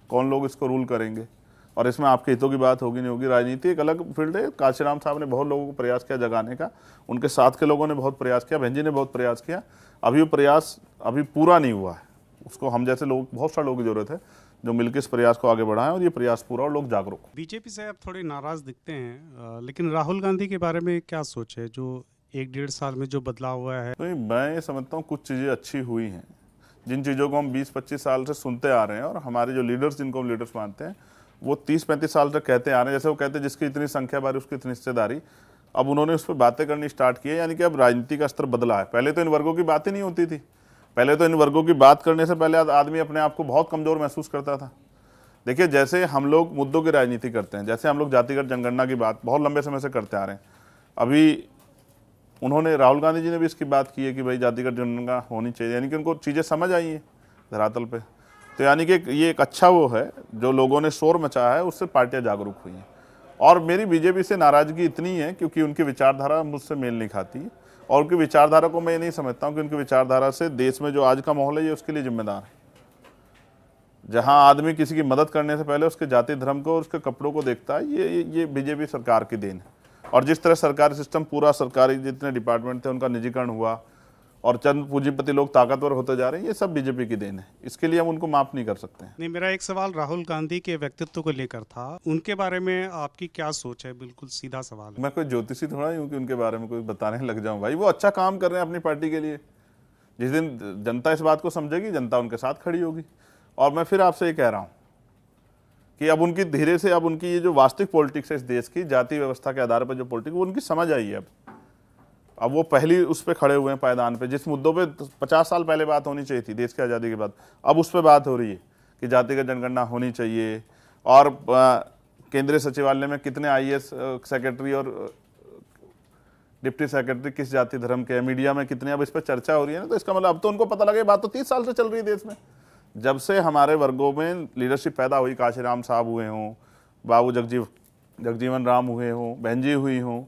कौन लोग इसको रूल करेंगे, और इसमें आपके हितों की बात होगी नहीं होगी। राजनीति एक अलग फील्ड है। काशीराम साहब ने बहुत लोगों को प्रयास किया जगाने का, उनके साथ के लोगों ने बहुत प्रयास किया, बहन जी ने बहुत प्रयास किया। अभी वो प्रयास अभी पूरा नहीं हुआ है। उसको हम जैसे लोग, बहुत सारे लोगों की जरूरत है जो मिलकर इस प्रयास को आगे बढ़ाएं और ये प्रयास पूरा और लोग जागरूक। बीजेपी से आप थोड़े नाराज दिखते हैं, लेकिन राहुल गांधी के बारे में क्या सोच है, जो 1-1.5 साल में जो बदलाव हुआ है? तो मैं ये समझता हूँ कुछ चीज़ें अच्छी हुई हैं। जिन चीज़ों को हम 20-25 साल से सुनते आ रहे हैं और हमारे जो लीडर्स, जिनको हम लीडर्स मानते हैं, वो 30-35 साल तक कहते आ रहे हैं। जैसे वो कहते हैं जिसकी इतनी संख्या बारी उसकी इतनी हिस्सेदारी। अब उन्होंने उस पर बातें करनी स्टार्ट की है, यानी कि अब राजनीति का स्तर बदला है। पहले तो इन वर्गों की बात ही नहीं होती थी। पहले तो इन वर्गों की बात करने से पहले आदमी अपने आप को बहुत कमज़ोर महसूस करता था। देखिए, जैसे हम लोग मुद्दों की राजनीति करते हैं, जैसे हम लोग जातिगत जनगणना की बात बहुत लंबे समय से करते आ रहे हैं। अभी उन्होंने, राहुल गांधी जी ने भी इसकी बात की है कि भाई जातिगत जनगणना होनी चाहिए, यानी कि उनको चीज़ें समझ आई हैं धरातल पे। तो यानी कि ये एक अच्छा वो है, जो लोगों ने शोर मचाया है उससे पार्टियां जागरूक हुई हैं। और मेरी बीजेपी से नाराज़गी इतनी है क्योंकि उनकी विचारधारा मुझसे मेल नहीं खाती, और उनकी विचारधारा को मैं ये नहीं समझता हूँ कि उनकी विचारधारा से देश में जो आज का माहौल है ये उसके लिए जिम्मेदार है। जहाँ आदमी किसी की मदद करने से पहले उसके जाति धर्म को और उसके कपड़ों को देखता है, ये बीजेपी सरकार की देन है। और जिस तरह सरकारी सिस्टम, पूरा सरकारी जितने डिपार्टमेंट थे उनका निजीकरण हुआ और चंद पूंजीपति लोग ताकतवर होते जा रहे हैं, ये सब बीजेपी की देन है। इसके लिए हम उनको माफ नहीं कर सकते हैं। नहीं, मेरा एक सवाल राहुल गांधी के व्यक्तित्व को लेकर था। उनके बारे में आपकी क्या सोच है? बिल्कुल सीधा सवाल है। मैं कोई ज्योतिषी थोड़ा ही हूँ कि उनके बारे में कोई बताने लग जाऊँ। भाई वो अच्छा काम कर रहे हैं अपनी पार्टी के लिए। जिस दिन जनता इस बात को समझेगी, जनता उनके साथ खड़ी होगी। और मैं फिर आपसे ये कह रहा हूँ कि अब उनकी धीरे से, अब उनकी ये जो वास्तविक पॉलिटिक्स है इस देश की, जाति व्यवस्था के आधार पर जो पॉलिटिक्स, वो उनकी समझ आई है। अब वो पहली उस पर खड़े हुए हैं पायदान पे। जिस मुद्दों पे 50 साल पहले बात होनी चाहिए थी देश की आज़ादी के बाद, अब उस पर बात हो रही है कि जातिगत जनगणना होनी चाहिए। और केंद्रीय सचिवालय में कितने IAS सेक्रेटरी और डिप्टी सेक्रेटरी किस जाति धर्म के, मीडिया में कितने, अब इस पर चर्चा हो रही है ना। तो इसका मतलब अब तो उनको पता लगे, बात तो 30 साल से चल रही है देश में। जब से हमारे वर्गों में लीडरशिप पैदा हुई, काशीराम साहब हुए हों, बाबू जगजीवन राम हुए हों, बहनजी हुई हों,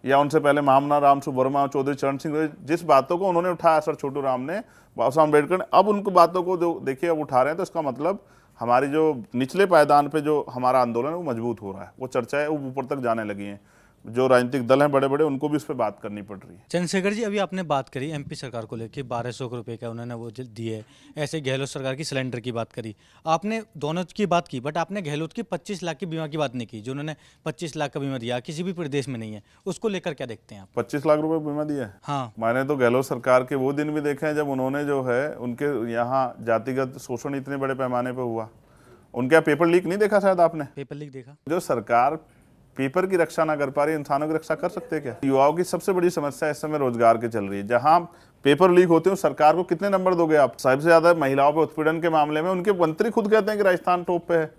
या उनसे पहले महामना राम सुब्रमा, चौधरी चरण सिंह, जिस बातों को उन्होंने उठाया सर छोटू राम ने, बाबा साहब अम्बेडकर ने, अब उनको बातों को जो देखिए अब उठा रहे हैं, तो इसका मतलब हमारी जो निचले पायदान पे जो हमारा आंदोलन है वो मजबूत हो रहा है, वो चर्चाएं वो ऊपर तक जाने लगी हैं। जो राजनीतिक दल हैं बड़े बड़े, उनको भी इस पर बात करनी पड़ रही है। चंद्रशेखर जी, अभी आपने बात करी एमपी सरकार को लेकर 1200 रुपए का उन्होंने वो दिए, ऐसे गहलोत सरकार की सिलेंडर की बात करी, आपने दोनों की बात की, बट आपने गहलोत की 25 लाख की बीमा की बात नहीं की, जो उन्होंने 25 लाख का बीमा दिया किसी भी प्रदेश में नहीं है, उसको लेकर क्या देखते हैं आप? 25 लाख रुपए बीमा दिया है? हाँ, मैंने तो गहलोत सरकार के वो दिन भी देखे हैं जब उन्होंने जो है उनके यहाँ जातिगत शोषण इतने बड़े पैमाने पर हुआ। उनके यहाँ पेपर लीक नहीं देखा शायद आपने? पेपर लीक देखा। जो सरकार पेपर की रक्षा ना कर पा रही, इंसानों की रक्षा कर सकते क्या? युवाओं की सबसे बड़ी समस्या इस समय रोजगार की चल रही है। जहां पेपर लीक होते हैं सरकार को कितने नंबर दोगे आप? सबसे ज्यादा महिलाओं पे उत्पीड़न के मामले में उनके मंत्री खुद कहते हैं कि राजस्थान टॉप पे है,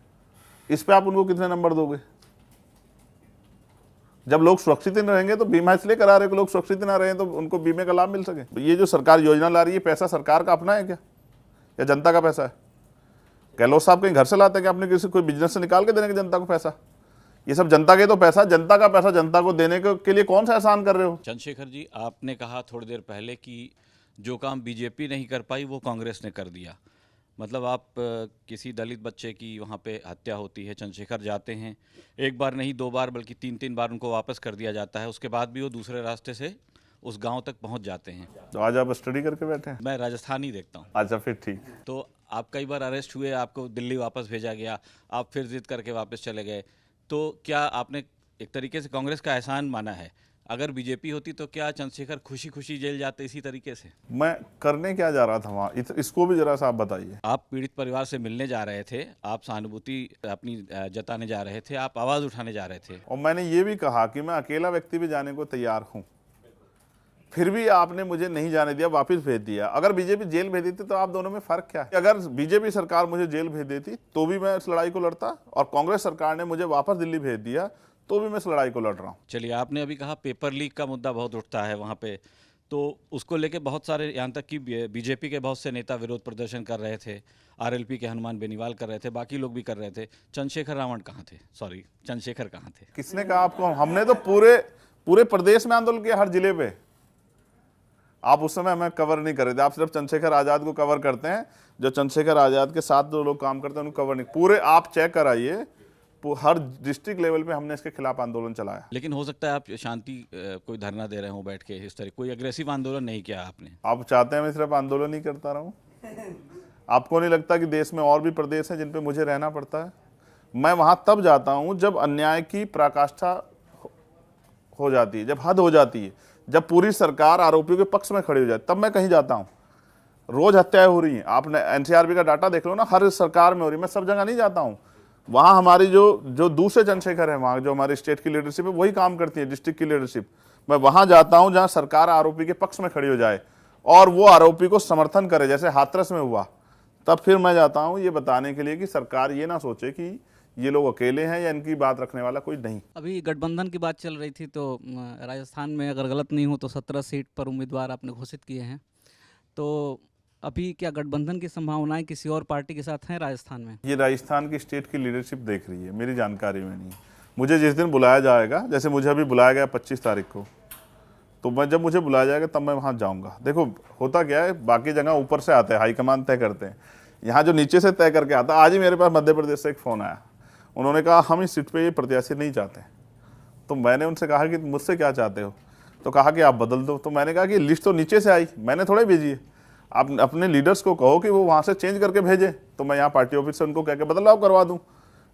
इस पे आप उनको कितने नंबर दोगे? जब लोग सुरक्षित नहीं रहेंगे तो बीमा इसलिए करा रहे कि लोग सुरक्षित ना रहे तो उनको बीमे का लाभ मिल सके। ये जो सरकार योजना ला रही है, पैसा सरकार का अपना है क्या या जनता का पैसा है? गहलोत साहब कहीं घर से लाते हैं कि आपने किसी कोई बिजनेस से निकाल के देने के जनता को पैसा? ये सब जनता के तो पैसा, जनता का पैसा जनता को देने के लिए कौन सा एहसान कर रहे हो? चंद्रशेखर जी, आपने कहा थोड़ी देर पहले कि जो काम बीजेपी नहीं कर पाई वो कांग्रेस ने कर दिया। मतलब आप किसी दलित बच्चे की वहाँ पे हत्या होती है, चंद्रशेखर जाते हैं, एक बार नहीं 2 बार बल्कि 3-3 बार उनको वापस कर दिया जाता है, उसके बाद भी वो दूसरे रास्ते से उस गांव तक पहुंच जाते हैं। तो आज आप स्टडी करके बैठे हैं? मैं राजस्थान ही देखता हूँ। अच्छा, फिर ठीक। तो आप कई बार अरेस्ट हुए, आपको दिल्ली वापस भेजा गया, आप फिर जिद करके वापस चले गए, तो क्या आपने एक तरीके से कांग्रेस का एहसान माना है? अगर बीजेपी होती तो क्या चंद्रशेखर खुशी खुशी जेल जाते इसी तरीके से? मैं करने क्या जा रहा था वहाँ, इसको भी जरा सा आप बताइए। आप पीड़ित परिवार से मिलने जा रहे थे, आप सहानुभूति अपनी जताने जा रहे थे, आप आवाज़ उठाने जा रहे थे। और मैंने ये भी कहा कि मैं अकेला व्यक्ति भी जाने को तैयार हूँ, फिर भी आपने मुझे नहीं जाने दिया, वापस भेज दिया। अगर बीजेपी जेल भेज देती तो आप दोनों में फर्क क्या है? अगर बीजेपी सरकार मुझे जेल भेज देती तो भी मैं इस लड़ाई को लड़ता, और कांग्रेस सरकार ने मुझे वापस दिल्ली भेज दिया तो भी मैं इस लड़ाई को लड़ रहा हूँ। चलिए, आपने अभी कहा पेपर लीक का मुद्दा बहुत उठता है वहाँ पे, तो उसको लेके बहुत सारे, यहाँ तक कि बीजेपी के बहुत से नेता विरोध प्रदर्शन कर रहे थे, आरएलपी के हनुमान बेनीवाल कर रहे थे, बाकी लोग भी कर रहे थे। चंद्रशेखर रावण कहाँ थे? सॉरी, चंद्रशेखर कहाँ थे? किसने कहा आपको? हमने तो पूरे प्रदेश में आंदोलन किया, हर जिले पे। आप उस समय हमें कवर नहीं कर रहे थे, आप सिर्फ चंद्रशेखर आजाद को कवर करते हैं। जो चंद्रशेखर आजाद के साथ जो लोग काम करते हैं उनको कवर नहीं। पूरे आप चेक कराइए, हर डिस्ट्रिक्ट लेवल पे हमने इसके खिलाफ आंदोलन चलाया। लेकिन हो सकता है आप शांति कोई धरना दे रहे हो बैठ के, इस तरह कोई अग्रेसिव आंदोलन नहीं किया आपने। आप चाहते हैं मैं सिर्फ आंदोलन ही करता रहूं? आपको नहीं लगता कि देश में और भी प्रदेश हैं जिन पे मुझे रहना पड़ता है? मैं वहां तब जाता हूं जब अन्याय की पराकाष्ठा हो जाती है, जब हद हो जाती है, जब पूरी सरकार आरोपियों के पक्ष में खड़ी हो जाए, तब मैं कहीं जाता हूं। रोज हत्याएं हो रही हैं, आपने एनसीआरबी का डाटा देख लो ना, हर सरकार में हो रही है। मैं सब जगह नहीं जाता हूं। वहां हमारी जो दूसरे चंद्रशेखर है, वहां जो हमारी स्टेट की लीडरशिप है वही काम करती है, डिस्ट्रिक्ट की लीडरशिप। मैं वहां जाता हूं जहां सरकार आरोपी के पक्ष में खड़ी हो जाए और वो आरोपी को समर्थन करे, जैसे हाथरस में हुआ। तब फिर मैं जाता हूं ये बताने के लिए कि सरकार ये ना सोचे कि ये लोग अकेले हैं या इनकी बात रखने वाला कोई नहीं। अभी गठबंधन की बात चल रही थी, तो राजस्थान में अगर गलत नहीं हो तो 17 सीट पर उम्मीदवार आपने घोषित किए हैं, तो अभी क्या गठबंधन की संभावनाएं किसी और पार्टी के साथ हैं राजस्थान में? ये राजस्थान की स्टेट की लीडरशिप देख रही है, मेरी जानकारी में नहीं। मुझे जिस दिन बुलाया जाएगा, जैसे मुझे अभी बुलाया गया 25 तारीख को, तो मैं जब मुझे बुलाया जाएगा तब मैं वहाँ जाऊँगा। देखो होता क्या है, बाकी जगह ऊपर से आते हैं, हाईकमान तय करते हैं, यहाँ जो नीचे से तय करके आता। आज ही मेरे पास मध्य प्रदेश से एक फ़ोन आया, उन्होंने कहा हम इस सीट पे ये प्रत्याशी नहीं चाहते। तो मैंने उनसे कहा कि मुझसे क्या चाहते हो? तो कहा कि आप बदल दो। तो मैंने कहा कि लिस्ट तो नीचे से आई, मैंने थोड़े भेजी है। आप अपने लीडर्स को कहो कि वो वहाँ से चेंज करके भेजें, तो मैं यहाँ पार्टी ऑफिस से उनको कह के बदलाव करवा दूँ।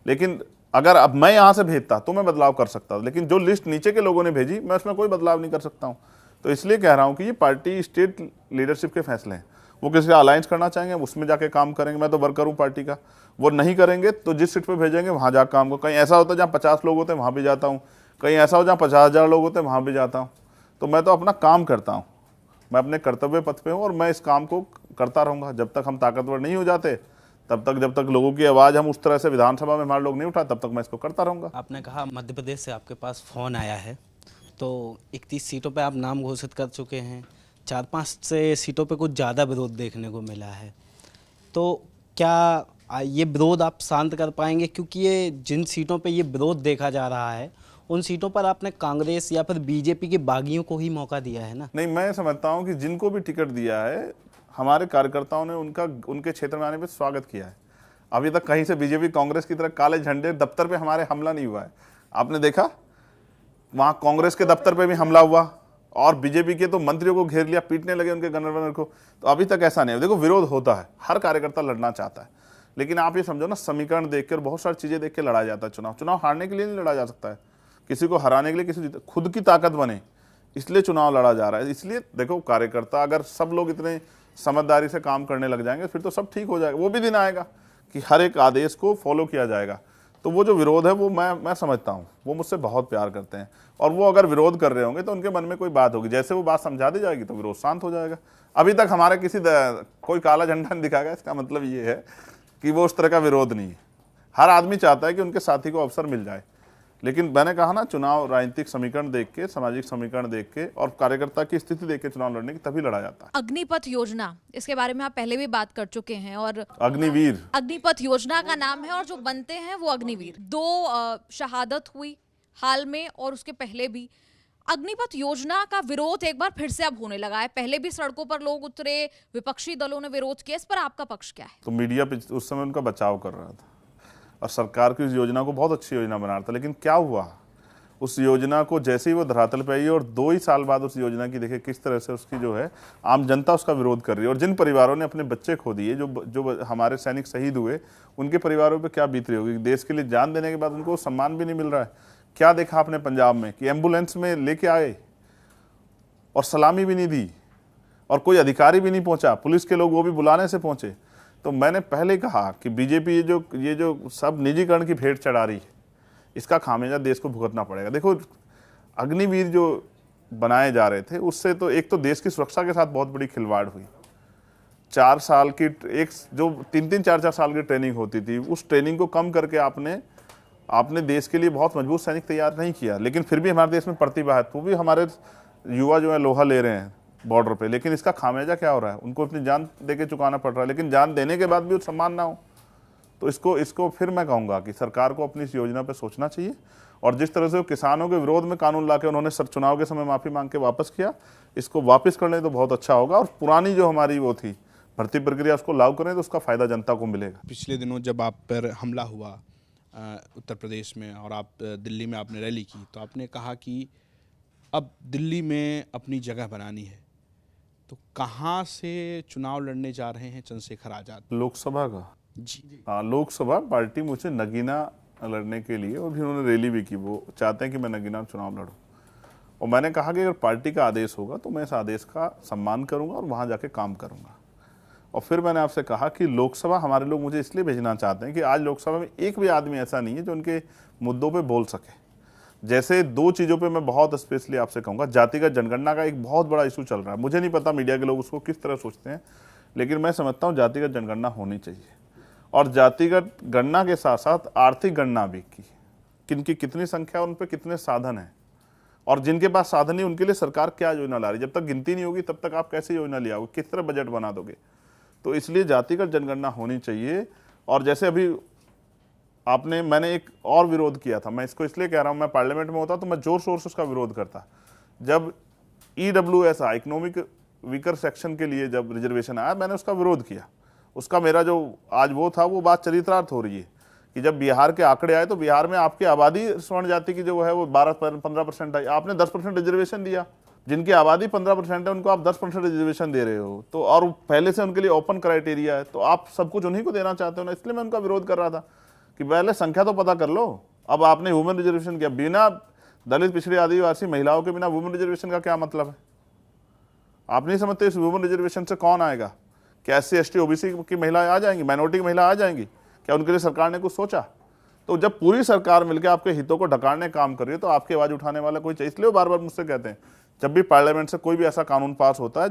लेकिन अगर अब मैं यहाँ से भेजता तो मैं बदलाव कर सकता था, लेकिन जो लिस्ट नीचे के लोगों ने भेजी मैं उसमें कोई बदलाव नहीं कर सकता हूँ। तो इसलिए कह रहा हूँ कि ये पार्टी स्टेट लीडरशिप के फैसले हैं। वो किसी का अलायंस करना चाहेंगे उसमें जाके काम करेंगे, मैं तो वर्कर हूँ पार्टी का। वो नहीं करेंगे तो जिस सीट पे भेजेंगे वहाँ जाकर काम को। कहीं ऐसा होता है जहाँ 50 लोग होते हैं वहाँ भी जाता हूँ, कहीं ऐसा हो जहाँ 50,000 लोग होते हैं वहाँ भी जाता हूँ। तो मैं तो अपना काम करता हूँ, मैं अपने कर्तव्य पथ पे हूँ और मैं इस काम को करता रहूँगा जब तक हम ताकतवर नहीं हो जाते, तब तक जब तक लोगों की आवाज़ हम उस तरह से विधानसभा में हमारे लोग नहीं उठा, तब तक मैं इसको करता रहूँगा। आपने कहा मध्य प्रदेश से आपके पास फ़ोन आया है, तो 31 सीटों पे आप नाम घोषित कर चुके हैं, 4-5 से सीटों पे कुछ ज़्यादा विरोध देखने को मिला है, तो क्या ये विरोध आप शांत कर पाएंगे? क्योंकि ये जिन सीटों पे ये विरोध देखा जा रहा है उन सीटों पर आपने कांग्रेस या फिर बीजेपी के बागियों को ही मौका दिया है ना। नहीं, मैं समझता हूँ कि जिनको भी टिकट दिया है हमारे कार्यकर्ताओं ने उनके क्षेत्र में आने पे स्वागत किया है। अभी तक कहीं से बीजेपी कांग्रेस की तरह काले झंडे दफ्तर पे हमारे हमला नहीं हुआ है। आपने देखा वहाँ कांग्रेस के दफ्तर पे भी हमला हुआ और बीजेपी के तो मंत्रियों को घेर लिया, पीटने लगे उनके गनर वनर को। तो अभी तक ऐसा नहीं है। देखो, विरोध होता है, हर कार्यकर्ता लड़ना चाहता है, लेकिन आप ये समझो ना, समीकरण देख के और बहुत सारी चीजें देख के लड़ा जाता है चुनाव हारने के लिए नहीं लड़ा जा सकता है, किसी को हराने के लिए, खुद की ताकत बने इसलिए चुनाव लड़ा जा रहा है। इसलिए देखो, कार्यकर्ता अगर सब लोग इतने समझदारी से काम करने लग जाएंगे फिर तो सब ठीक हो जाएगा। वो भी दिन आएगा कि हर एक आदेश को फॉलो किया जाएगा। तो वो जो विरोध है वो मैं समझता हूँ, वो मुझसे बहुत प्यार करते हैं और वो अगर विरोध कर रहे होंगे तो उनके मन में कोई बात होगी, जैसे वो बात समझा दी जाएगी तो विरोध शांत हो जाएगा। अभी तक हमारे कोई काला झंडा नहीं दिखाएगा, इसका मतलब ये है कि वो उस तरह का विरोध नहीं है। हर आदमी चाहता है कि उनके साथी को अवसर मिल जाए, लेकिन मैंने कहा ना, चुनाव राजनीतिक समीकरण देख के, सामाजिक समीकरण देख के और कार्यकर्ता की स्थिति देख के चुनाव लड़ने की तभी लड़ा जाता है। अग्निपथ योजना, इसके बारे में आप पहले भी बात कर चुके हैं और अग्निवीर अग्निपथ योजना का नाम है और जो बनते हैं वो अग्निवीर। 2 शहादत हुई हाल में और उसके पहले भी। अग्निपथ योजना का विरोध एक बार फिर से अब होने लगा है। पहले भी सड़कों पर लोग उतरे, विपक्षी दलों ने विरोध किया। इस पर आपका पक्ष क्या है? तो मीडिया पे उस समय उनका बचाव कर रहा था और सरकार की उस योजना को बहुत अच्छी योजना बना रहा था, लेकिन क्या हुआ, उस योजना को जैसे ही वो धरातल पे आई और 2 ही साल बाद उस योजना की देखिए किस तरह से उसकी जो है आम जनता उसका विरोध कर रही है। और जिन परिवारों ने अपने बच्चे खो दिए, जो हमारे सैनिक शहीद हुए, उनके परिवारों पे क्या बीत रही होगी। देश के लिए जान देने के बाद उनको सम्मान भी नहीं मिल रहा है। क्या देखा आपने पंजाब में कि एम्बुलेंस में लेके आए और सलामी भी नहीं दी और कोई अधिकारी भी नहीं पहुंचा, पुलिस के लोग वो भी बुलाने से पहुंचे। तो मैंने पहले कहा कि बीजेपी ये जो सब निजीकरण की भेंट चढ़ा रही है, इसका खामियाजा देश को भुगतना पड़ेगा। देखो, अग्निवीर जो बनाए जा रहे थे उससे तो एक तो देश की सुरक्षा के साथ बहुत बड़ी खिलवाड़ हुई। 4 साल की जो 3-4 साल की ट्रेनिंग होती थी, उस ट्रेनिंग को कम करके आपने देश के लिए बहुत मजबूत सैनिक तैयार नहीं किया। लेकिन फिर भी हमारे देश में प्रतिभा है, तो भी हमारे युवा जो है लोहा ले रहे हैं बॉर्डर पे। लेकिन इसका खामियाजा क्या हो रहा है, उनको अपनी जान देके चुकाना पड़ रहा है। लेकिन जान देने के बाद भी सम्मान ना हो तो इसको फिर मैं कहूँगा कि सरकार को अपनी इस योजना पे सोचना चाहिए। और जिस तरह से वो किसानों के विरोध में कानून लाके उन्होंने चुनाव के समय माफ़ी मांग के वापस किया, इसको वापस कर लें तो बहुत अच्छा होगा। और पुरानी जो हमारी वो थी भर्ती प्रक्रिया, उसको लागू करें तो उसका फ़ायदा जनता को मिलेगा। पिछले दिनों जब आप पर हमला हुआ उत्तर प्रदेश में और आप दिल्ली में आपने रैली की, तो आपने कहा कि अब दिल्ली में अपनी जगह बनानी है। तो कहाँ से चुनाव लड़ने जा रहे हैं चंद्रशेखर आज़ाद? लोकसभा का जी हाँ, लोकसभा पार्टी मुझे नगीना लड़ने के लिए, और भी उन्होंने रैली भी की, वो चाहते हैं कि मैं नगीना चुनाव लड़ूं। और मैंने कहा कि अगर पार्टी का आदेश होगा तो मैं इस आदेश का सम्मान करूंगा और वहां जाके काम करूंगा। और फिर मैंने आपसे कहा कि लोकसभा हमारे लोग मुझे इसलिए भेजना चाहते हैं कि आज लोकसभा में एक भी आदमी ऐसा नहीं है जो उनके मुद्दों पे बोल सके। जैसे 2 चीज़ों पे मैं बहुत स्पेशली आपसे कहूँगा, जातिगत जनगणना का एक बहुत बड़ा इशू चल रहा है। मुझे नहीं पता मीडिया के लोग उसको किस तरह सोचते हैं, लेकिन मैं समझता हूँ जातिगत जनगणना होनी चाहिए। और जातिगत गणना के साथ साथ आर्थिक गणना भी की, किनकी कितनी संख्या, उन पर कितने साधन हैं, और जिनके पास साधन नहीं उनके लिए सरकार क्या योजना ला रही है। जब तक गिनती नहीं होगी तब तक आप कैसे योजना ले आओगे, किस तरह बजट बना दोगे। तो इसलिए जातिगत जनगणना होनी चाहिए। और जैसे अभी मैंने एक और विरोध किया था, मैं इसको इसलिए कह रहा हूँ, मैं पार्लियामेंट में होता तो मैं जोर शोर से उसका विरोध करता। जब EWS इकोनॉमिक वीकर सेक्शन के लिए जब रिजर्वेशन आया, मैंने उसका विरोध किया। उसका मेरा जो आज वो था, वो बात चरितार्थ हो रही है कि जब बिहार के आंकड़े आए तो बिहार में आपकी आबादी स्वर्ण जाति की जो है वो 12-15% आई, आपने 10% रिजर्वेशन दिया। जिनकी आबादी 15% है उनको आप 10% रिजर्वेशन दे रहे हो, तो और पहले से उनके लिए ओपन क्राइटेरिया है, तो आप सब कुछ उन्हीं को देना चाहते हो ना। इसलिए मैं उनका विरोध कर रहा था कि पहले संख्या तो पता कर लो। अब आपने वुमेन रिजर्वेशन किया, बिना दलित पिछड़े आदिवासी महिलाओं के बिना वुमेन रिजर्वेशन का क्या मतलब है? आप नहीं समझते इस वुमेन रिजर्वेशन से कौन आएगा? क्या SC ST OBC की महिलाएं आ जाएंगी, माइनॉरिटी की महिला आ जाएंगी? क्या उनके लिए सरकार ने कुछ सोचा? तो जब पूरी सरकार मिलकर आपके हितों को ढकाने का काम कर रही है तो आपकी आवाज उठाने वाला कोई चाहिए। इसलिए बार बार मुझसे कहते हैं जब भी पार्लियामेंट से कोई भी ऐसा कानून पास होता है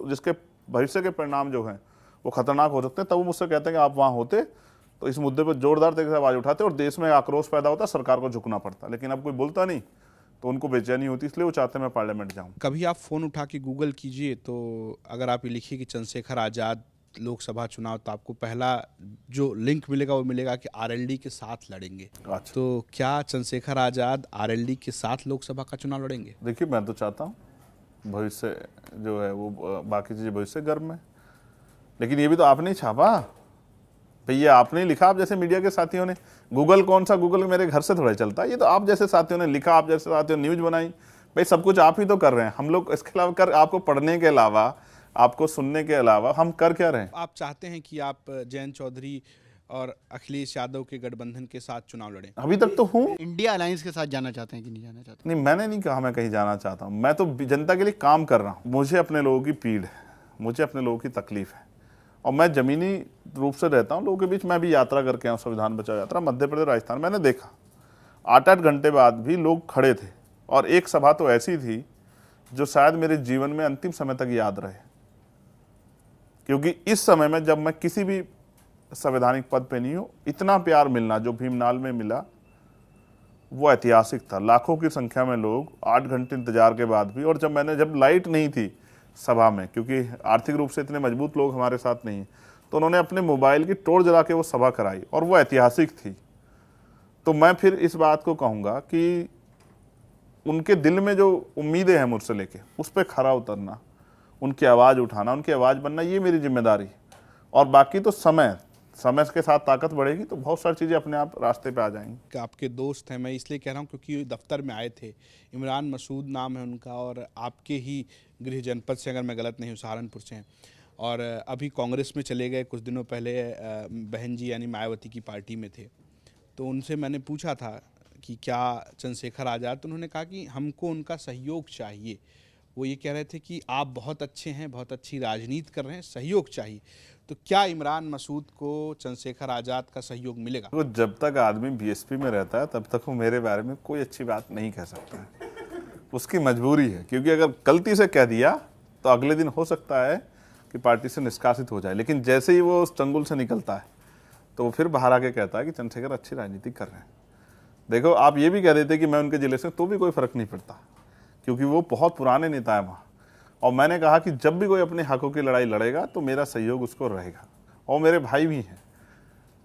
जिसके भविष्य के परिणाम जो हैं वो खतरनाक हो सकते हैं, तब वो मुझसे कहते हैं कि आप वहाँ होते तो इस मुद्दे पर जोरदार तरीके से आवाज उठाते और देश में आक्रोश पैदा होता, सरकार को झुकना पड़ता। लेकिन अब कोई बोलता नहीं तो उनको बेचैनी होती, इसलिए वो चाहते हैं मैं पार्लियामेंट जाऊँ। कभी आप फ़ोन उठा के गूगल कीजिए तो अगर आप ये लिखिए कि चंद्रशेखर आज़ाद लोकसभा चुनाव, तो आपको पहला जो लिंक मिलेगा वो मिलेगा कि आरएलडी के साथ लड़ेंगे। अच्छा। तो क्या चंद्रशेखर आज़ाद आरएलडी के साथ लोकसभा का चुनाव लड़ेंगे? देखिए, मैं तो चाहता हूँ भविष्य जो है वो बाकी चीज़ें भविष्य गर्भ में, लेकिन ये भी तो आपने ही छापा भैया, आपने ही लिखा। आप जैसे मीडिया के साथियों ने, गूगल कौन सा गूगल मेरे घर से थोड़ा चलता है, ये तो आप जैसे साथियों ने लिखा, आप जैसे साथियों ने न्यूज़ बनाई, भाई सब कुछ आप ही तो कर रहे हैं। हम लोग इसके अलावा कर, आपको पढ़ने के अलावा, आपको सुनने के अलावा हम कर क्या रहे हैं? आप चाहते हैं कि आप जयंत चौधरी और अखिलेश यादव के गठबंधन के साथ चुनाव लड़ें? अभी तक तो हूँ। इंडिया अलायंस के साथ जाना चाहते हैं कि नहीं जाना चाहते? नहीं, मैंने नहीं कहा मैं कहीं जाना चाहता हूँ। मैं तो जनता के लिए काम कर रहा हूँ। मुझे अपने लोगों की पीड़ है, मुझे अपने लोगों की तकलीफ है, और मैं जमीनी रूप से रहता हूँ लोगों के बीच। मैं भी यात्रा करके आया हूँ, संविधान बचाओ यात्रा, मध्य प्रदेश, राजस्थान। मैंने देखा 8-8 घंटे बाद भी लोग खड़े थे, और एक सभा तो ऐसी थी जो शायद मेरे जीवन में अंतिम समय तक याद रहे, क्योंकि इस समय में जब मैं किसी भी संवैधानिक पद पे नहीं हूँ, इतना प्यार मिलना जो भीमनाल में मिला वो ऐतिहासिक था। लाखों की संख्या में लोग 8 घंटे इंतजार के बाद भी, और जब लाइट नहीं थी सभा में, क्योंकि आर्थिक रूप से इतने मजबूत लोग हमारे साथ नहीं हैं, तो उन्होंने अपने मोबाइल की टॉर्च जला के वो सभा कराई, और वो ऐतिहासिक थी। तो मैं फिर इस बात को कहूँगा कि उनके दिल में जो उम्मीदें हैं मुझसे लेके, उस पर खरा उतरना, उनकी आवाज़ उठाना, उनकी आवाज़ बनना, ये मेरी जिम्मेदारी है। और बाकी तो समय के साथ ताकत बढ़ेगी तो बहुत सारी चीज़ें अपने आप रास्ते पे आ जाएंगी। आपके दोस्त हैं, मैं इसलिए कह रहा हूँ क्योंकि दफ्तर में आए थे, इमरान मसूद नाम है उनका, और आपके ही गृह जनपद से, अगर मैं गलत नहीं हूँ, सहारनपुर से हैं, और अभी कांग्रेस में चले गए। कुछ दिनों पहले बहन जी यानी मायावती की पार्टी में थे। तो उनसे मैंने पूछा था कि क्या चंद्रशेखर आज़ाद, तो उन्होंने कहा कि हमको उनका सहयोग चाहिए। वो ये कह रहे थे कि आप बहुत अच्छे हैं, बहुत अच्छी राजनीति कर रहे हैं, सहयोग चाहिए। तो क्या इमरान मसूद को चंद्रशेखर आज़ाद का सहयोग मिलेगा? तो जब तक आदमी बीएसपी में रहता है तब तक वो मेरे बारे में कोई अच्छी बात नहीं कह सकता है, उसकी मजबूरी है। क्योंकि अगर गलती से कह दिया तो अगले दिन हो सकता है कि पार्टी से निष्कासित हो जाए, लेकिन जैसे ही वो उस चंगुल से निकलता है तो वो फिर बाहर आके कहता है कि चंद्रशेखर अच्छी राजनीति कर रहे हैं। देखो, आप ये भी कह देते कि मैं उनके जिले से, तो भी कोई फर्क नहीं पड़ता, क्योंकि वो बहुत पुराने नेता है वहाँ। और मैंने कहा कि जब भी कोई अपने हकों की लड़ाई लड़ेगा तो मेरा सहयोग उसको रहेगा, और मेरे भाई भी हैं।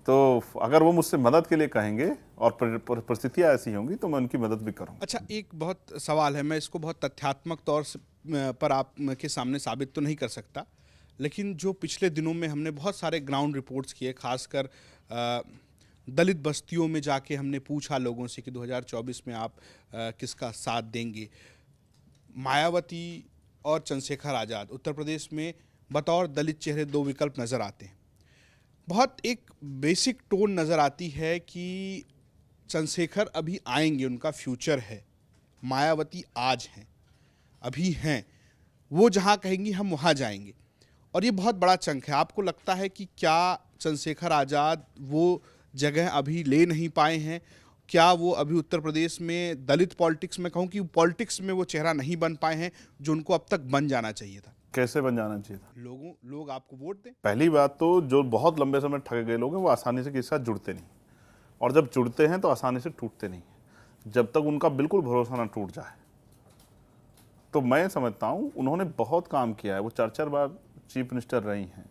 तो अगर वो मुझसे मदद के लिए कहेंगे और परिस्थितियाँ ऐसी होंगी तो मैं उनकी मदद भी करूँगा। अच्छा, एक बहुत सवाल है, मैं इसको बहुत तथ्यात्मक तौर पर आप के सामने साबित तो नहीं कर सकता, लेकिन जो पिछले दिनों में हमने बहुत सारे ग्राउंड रिपोर्ट्स किए, खासकर दलित बस्तियों में जाके हमने पूछा लोगों से कि 2024 में आप किसका साथ देंगे। मायावती और चंद्रशेखर आज़ाद, उत्तर प्रदेश में बतौर दलित चेहरे 2 विकल्प नज़र आते हैं। बहुत एक बेसिक टोन नज़र आती है कि चंद्रशेखर अभी आएंगे, उनका फ्यूचर है। मायावती आज हैं, अभी हैं, वो जहाँ कहेंगी हम वहाँ जाएंगे, और ये बहुत बड़ा चंक है। आपको लगता है कि क्या चंद्रशेखर आज़ाद वो जगह अभी ले नहीं पाए हैं? क्या वो अभी उत्तर प्रदेश में दलित पॉलिटिक्स में, कहूँ कि पॉलिटिक्स में वो चेहरा नहीं बन पाए हैं जो उनको अब तक बन जाना चाहिए था? कैसे बन जाना चाहिए था? लोग आपको वोट दें। पहली बात तो जो बहुत लंबे समय ठगे गए लोग हैं वो आसानी से किसी साथ जुड़ते नहीं, और जब जुड़ते हैं तो आसानी से टूटते नहीं, जब तक उनका बिल्कुल भरोसा ना टूट जाए। तो मैं समझता हूँ उन्होंने बहुत काम किया है, वो 4-4 बार चीफ मिनिस्टर रही हैं,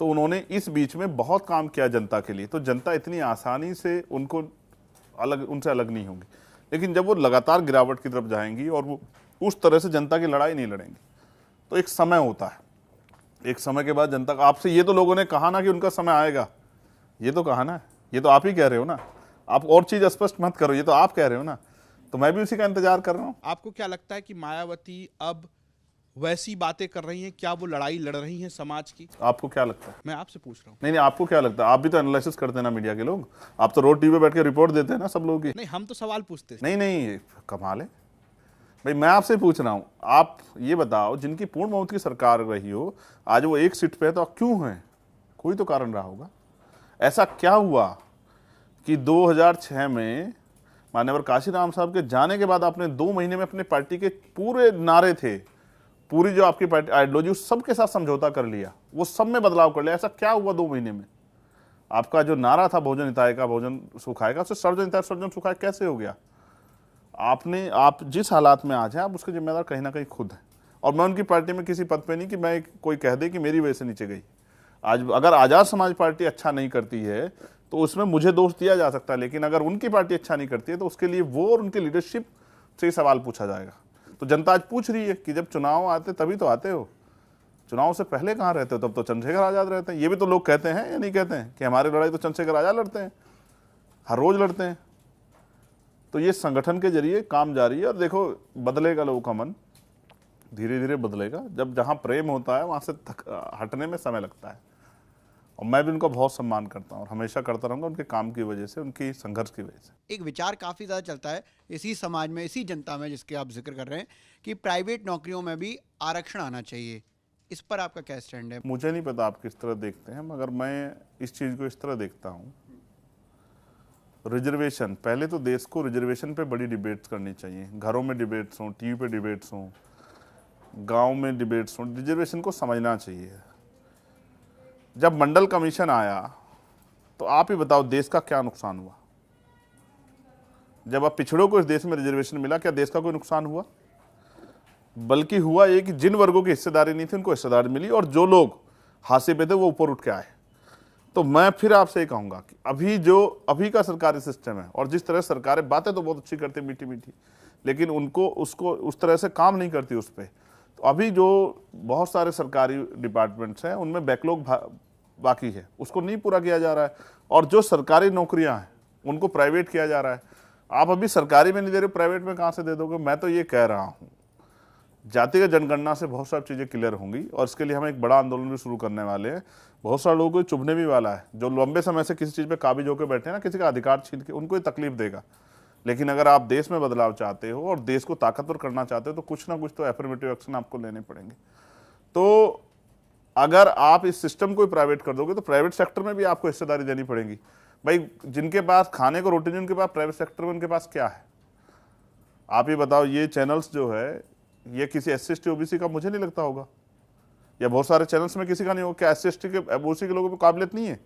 तो उन्होंने इस बीच में बहुत काम किया जनता के लिए। तो जनता इतनी आसानी से उनसे अलग नहीं होंगी, लेकिन जब वो लगातार गिरावट की तरफ जाएंगी और वो उस तरह से जनता की लड़ाई नहीं लड़ेंगी, तो एक समय होता है, एक समय के बाद जनता का, आपसे ये तो लोगों ने कहा ना कि उनका समय आएगा, ये तो कहा ना, ये तो आप ही कह रहे हो ना, आप और चीज़ स्पष्ट मत करो, ये तो आप कह रहे हो ना, तो मैं भी उसी का इंतजार कर रहा हूँ। आपको क्या लगता है कि मायावती अब वैसी बातें कर रही हैं? क्या वो लड़ाई लड़ रही हैं समाज की? आपको क्या लगता है? मैं आपसे पूछ रहा हूँ। नहीं, आपको क्या लगता है? आप भी तो एनालिसिस करते हैं ना मीडिया के लोग, आप तो रोड टीवी पे बैठ के रिपोर्ट देते हैं ना सब लोगों की। नहीं, हम तो सवाल पूछते हैं। नहीं, कमाल है भाई, मैं आपसे पूछ रहा हूँ, आप ये बताओ, जिनकी पूर्ण बहुमत की सरकार रही हो, आज वो एक सीट पे है, तो आप क्यों हैं? कोई तो कारण रहा होगा। ऐसा क्या हुआ कि 2006 में मान्यवर काशीराम साहब के जाने के बाद आपने 2 महीने में अपने पार्टी के पूरे नारे थे, पूरी जो आपकी पार्टी आइडियोलॉजी, उस सबके साथ समझौता कर लिया, वो सब में बदलाव कर लिया? ऐसा क्या हुआ 2 महीने में? आपका जो नारा था भोजन हिताय भोजन सुखाएगा, उससे सर्जन हिताय सर्जन सुखाए कैसे हो गया? आप जिस हालात में आज हैं, आप उसके जिम्मेदार कहीं ना कहीं खुद हैं। और मैं उनकी पार्टी में किसी पद पे नहीं कि मैं कोई कह दे कि मेरी वजह से नीचे गई। आज अगर आज़ाद समाज पार्टी अच्छा नहीं करती है तो उसमें मुझे दोष दिया जा सकता है, लेकिन अगर उनकी पार्टी अच्छा नहीं करती है तो उसके लिए वो और उनकी लीडरशिप से ही सवाल पूछा जाएगा। तो जनता आज पूछ रही है कि जब चुनाव आते तभी तो आते हो, चुनाव से पहले कहाँ रहते हो? तब तो चंद्रशेखर आज़ाद रहते हैं। ये भी तो लोग कहते हैं या नहीं कहते हैं कि हमारी लड़ाई तो चंद्रशेखर आज़ाद लड़ते हैं, हर रोज लड़ते हैं। तो ये संगठन के जरिए काम जारी है और देखो बदलेगा लोगों का मन, धीरे धीरे बदलेगा। जब जहाँ प्रेम होता है वहाँ से हटने में समय लगता है। और मैं भी उनका बहुत सम्मान करता हूँ और हमेशा करता रहूँगा उनके काम की वजह से, उनकी संघर्ष की वजह से। एक विचार काफ़ी ज़्यादा चलता है इसी समाज में, इसी जनता में जिसके आप जिक्र कर रहे हैं कि प्राइवेट नौकरियों में भी आरक्षण आना चाहिए। इस पर आपका क्या स्टैंड है? मुझे नहीं पता आप किस तरह देखते हैं, मगर मैं इस चीज़ को इस तरह देखता हूँ। रिजर्वेशन, पहले तो देश को रिजर्वेशन पे बड़ी डिबेट्स करनी चाहिए। घरों में डिबेट्स हों, टीवी पे डिबेट्स हों, गांव में डिबेट्स हों, रिजर्वेशन को समझना चाहिए। जब मंडल कमीशन आया तो आप ही बताओ देश का क्या नुकसान हुआ? जब आप पिछड़ों को इस देश में रिजर्वेशन मिला, क्या देश का कोई नुकसान हुआ? बल्कि हुआ ये कि जिन वर्गों की हिस्सेदारी नहीं थी उनको हिस्सेदारी मिली और जो लोग हाशिए पे थे वो ऊपर उठ के आए। तो मैं फिर आपसे ये कहूँगा कि अभी का सरकारी सिस्टम है और जिस तरह सरकारें बातें तो बहुत अच्छी करती मीठी मीठी, लेकिन उनको उसको उस तरह से काम नहीं करती उस पर। तो अभी जो बहुत सारे सरकारी डिपार्टमेंट्स हैं उनमें बैकलॉग बाकी है, उसको नहीं पूरा किया जा रहा है। और जो सरकारी नौकरियां हैं उनको प्राइवेट किया जा रहा है। आप अभी सरकारी में नहीं दे रहे, प्राइवेट में कहाँ से दे दोगे? मैं तो ये कह रहा हूँ जातिगत जनगणना से बहुत सारी चीज़ें क्लियर होंगी और इसके लिए हम एक बड़ा आंदोलन भी शुरू करने वाले हैं। बहुत सारे लोगों को चुभने भी वाला है, जो लंबे समय से किसी चीज़ पे काबिज होकर बैठे हैं ना, किसी का अधिकार छीन के, उनको ये तकलीफ देगा। लेकिन अगर आप देश में बदलाव चाहते हो और देश को ताकतवर करना चाहते हो तो कुछ ना कुछ तो एफर्मेटिव एक्शन आपको लेने पड़ेंगे। तो अगर आप इस सिस्टम को प्राइवेट कर दोगे तो प्राइवेट सेक्टर में भी आपको हिस्सेदारी देनी पड़ेगी। भाई जिनके पास खाने को रोटी, जिनके पास प्राइवेट सेक्टर में, उनके पास क्या है? आप ही बताओ। ये चैनल्स जो है ये किसी SC ST OBC का मुझे नहीं लगता होगा, या बहुत सारे चैनल्स में किसी का नहीं होगा। क्या SC ST के OBC के लोगों को काबिलियत नहीं है?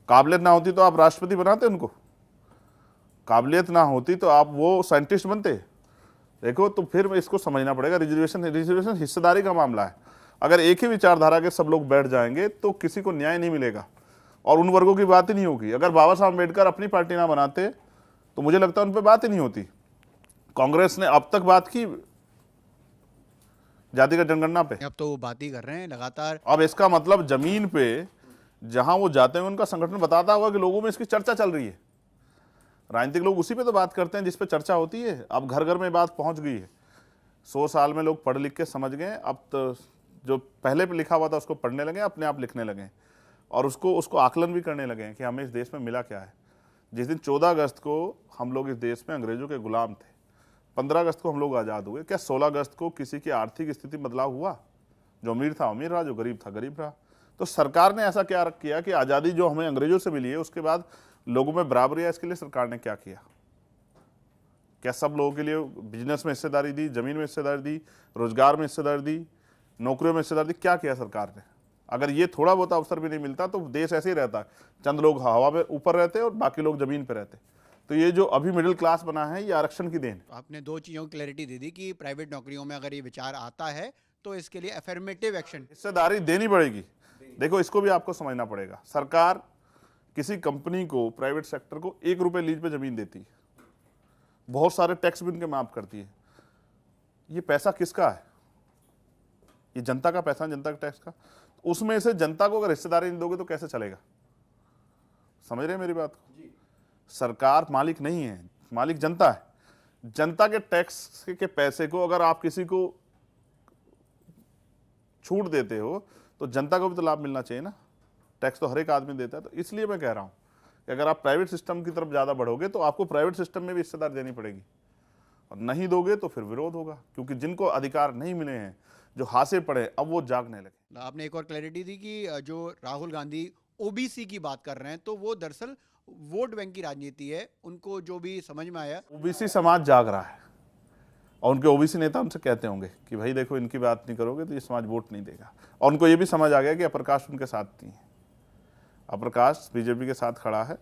काबिलियत ना होती तो आप राष्ट्रपति बनाते उनको? काबिलियत ना होती तो आप वो साइंटिस्ट बनते? देखो, तो फिर इसको समझना पड़ेगा। रिजर्वेशन हिस्सेदारी का मामला है। अगर एक ही विचारधारा के सब लोग बैठ जाएंगे तो किसी को न्याय नहीं मिलेगा और उन वर्गों की बात ही नहीं होगी। अगर बाबा साहब अम्बेडकर अपनी पार्टी ना बनाते तो मुझे लगता है उन पर बात ही नहीं होती। कांग्रेस ने अब तक बात की जातिगत जनगणना पे, अब तो वो बात ही कर रहे हैं लगातार। अब इसका मतलब जमीन पे जहां वो जाते हैं उनका संगठन बताता होगा कि लोगों में इसकी चर्चा चल रही है। राजनीतिक लोग उसी पे तो बात करते हैं जिस पे चर्चा होती है। अब घर घर में बात पहुंच गई है। 100 साल में लोग पढ़ लिख के समझ गए। अब तो जो पहले पे लिखा हुआ था उसको पढ़ने लगे, अपने आप लिखने लगे और उसको आकलन भी करने लगे कि हमें इस देश में मिला क्या है। जिस दिन 14 अगस्त को हम लोग इस देश में अंग्रेजों के गुलाम थे, 15 अगस्त को हम लोग आज़ाद हुए, क्या 16 अगस्त को किसी की आर्थिक स्थिति में बदलाव हुआ? जो अमीर था अमीर रहा, जो गरीब था गरीब रहा। तो सरकार ने ऐसा क्या किया कि आज़ादी जो हमें अंग्रेजों से मिली है उसके बाद लोगों में बराबरी है, इसके लिए सरकार ने क्या किया? क्या सब लोगों के लिए बिजनेस में हिस्सेदारी दी, जमीन में हिस्सेदारी दी, रोजगार में हिस्सेदारी दी, नौकरियों में हिस्सेदारी दी? क्या किया सरकार ने? अगर ये थोड़ा बहुत अवसर भी नहीं मिलता तो देश ऐसे ही रहता। चंद लोग हवा में ऊपर रहते और बाकी लोग जमीन पर रहते। तो ये जो अभी मिडिल क्लास बना है ये आरक्षण की देन। आपने दो चीज़ों की क्लैरिटी दे दी कि प्राइवेट नौकरियों में अगर ये विचार आता है तो इसके लिए अफर्मेटिव एक्शन, हिस्सेदारी देनी पड़ेगी। देखो, इसको भी आपको समझना पड़ेगा। सरकार किसी कंपनी को, प्राइवेट सेक्टर को 1 रुपये लीज पे जमीन देती है, बहुत सारे टैक्स भी उनके माफ करती है। ये पैसा किसका है? ये जनता का पैसा है, जनता के टैक्स का। उसमें से जनता को अगर हिस्सेदारी नहीं दोगे तो कैसे चलेगा? समझ रहे हैं मेरी बात को? सरकार मालिक नहीं है, मालिक जनता है। जनता के टैक्स के पैसे को अगर आप किसी को छूट देते हो तो जनता को भी तो लाभ मिलना चाहिए ना। टैक्स तो हर एक आदमी देता है। तो इसलिए मैं कह रहा हूं कि अगर आप प्राइवेट सिस्टम की तरफ ज्यादा बढ़ोगे तो आपको प्राइवेट सिस्टम में भी हिस्सेदारी देनी पड़ेगी, और नहीं दोगे तो फिर विरोध होगा। क्योंकि जिनको अधिकार नहीं मिले हैं, जो हाथे पड़े, अब वो जागने लगे। आपने एक और क्लैरिटी दी कि जो राहुल गांधी ओबीसी की बात कर रहे हैं तो वो दरअसल वोट बैंक की राजनीति है। उनको जो भी समझ में आया, ओबीसी समाज जाग रहा है और उनके ओबीसी नेता उनसे कहते होंगे कि भाई देखो, इनकी बात नहीं करोगे तो ये समाज वोट नहीं देगा। और उनको ये भी समझ आ गया कि अप्रकाश उनके साथ नहीं है, अप्रकाश बीजेपी के साथ खड़ा है,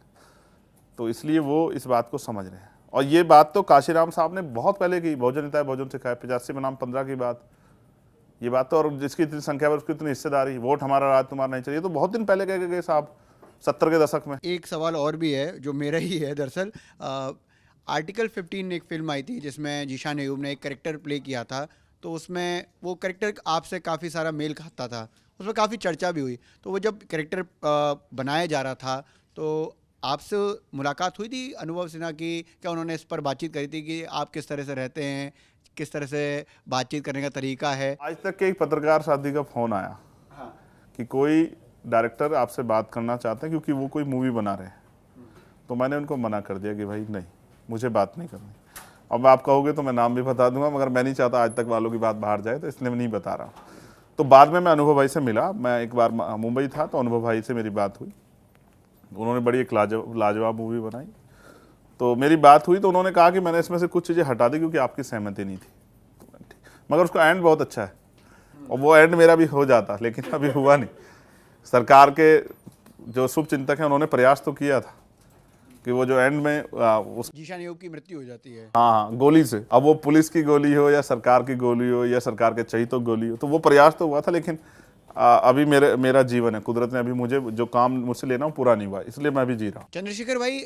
तो इसलिए वो इस बात को समझ रहे हैं। और ये बात तो काशीराम साहब ने बहुत पहले की, बहुजन हिताय बहुजन सिखाए, 85 बनाम 15 की बात, ये बात तो, और जिसकी इतनी संख्या है उसकी इतनी हिस्सेदारी, वोट हमारा राज तुम्हारा नहीं चाहिए, तो बहुत दिन पहले कह के गए साहब 70 के दशक में। एक सवाल और भी है जो मेरा ही है दरअसल। आर्टिकल 15 एक फिल्म आई थी जिसमें जीशान अय्यूब ने एक कैरेक्टर प्ले किया था, तो उसमें वो कैरेक्टर आपसे काफ़ी सारा मेल खाता था, उसमें काफ़ी चर्चा भी हुई। तो वो जब कैरेक्टर बनाया जा रहा था तो आपसे मुलाकात हुई थी अनुभव सिन्हा की? क्या उन्होंने इस पर बातचीत करी थी कि आप किस तरह से रहते हैं, किस तरह से बातचीत करने का तरीका है? आज तक के एक पत्रकार साथी का फ़ोन आया कि कोई डायरेक्टर आपसे बात करना चाहते हैं क्योंकि वो कोई मूवी बना रहे हैं, तो मैंने उनको मना कर दिया कि भाई नहीं, मुझे बात नहीं करनी। अब आप कहोगे तो मैं नाम भी बता दूंगा, मगर मैं नहीं चाहता आज तक वालों की बात बाहर जाए, तो इसलिए मैं नहीं बता रहा हूँ। तो बाद में मैं अनुभव भाई से मिला, मैं एक बार मुंबई था तो अनुभव भाई से मेरी बात हुई, उन्होंने बड़ी एक लाजवाब मूवी बनाई। तो मेरी बात हुई तो उन्होंने कहा कि मैंने इसमें से कुछ चीज़ें हटा दी क्योंकि आपकी सहमति नहीं थी, मगर उसका एंड बहुत अच्छा है और वो एंड मेरा भी हो जाता, लेकिन अभी हुआ नहीं। सरकार के जो शुभ चिंतक हैं उन्होंने प्रयास तो किया था कि वो जो एंड में उस जीशान अय्यूब की मृत्यु हो जाती है। हाँ, गोली से, अब वो पुलिस की गोली हो या सरकार की गोली हो या सरकार के चहितों की गोली हो, तो वो प्रयास तो हुआ था, लेकिन अभी मेरा जीवन है, कुदरत ने अभी मुझे जो काम मुझसे लेना वो पूरा नहीं हुआ, इसलिए मैं भी जी रहा हूँ। चंद्रशेखर भाई,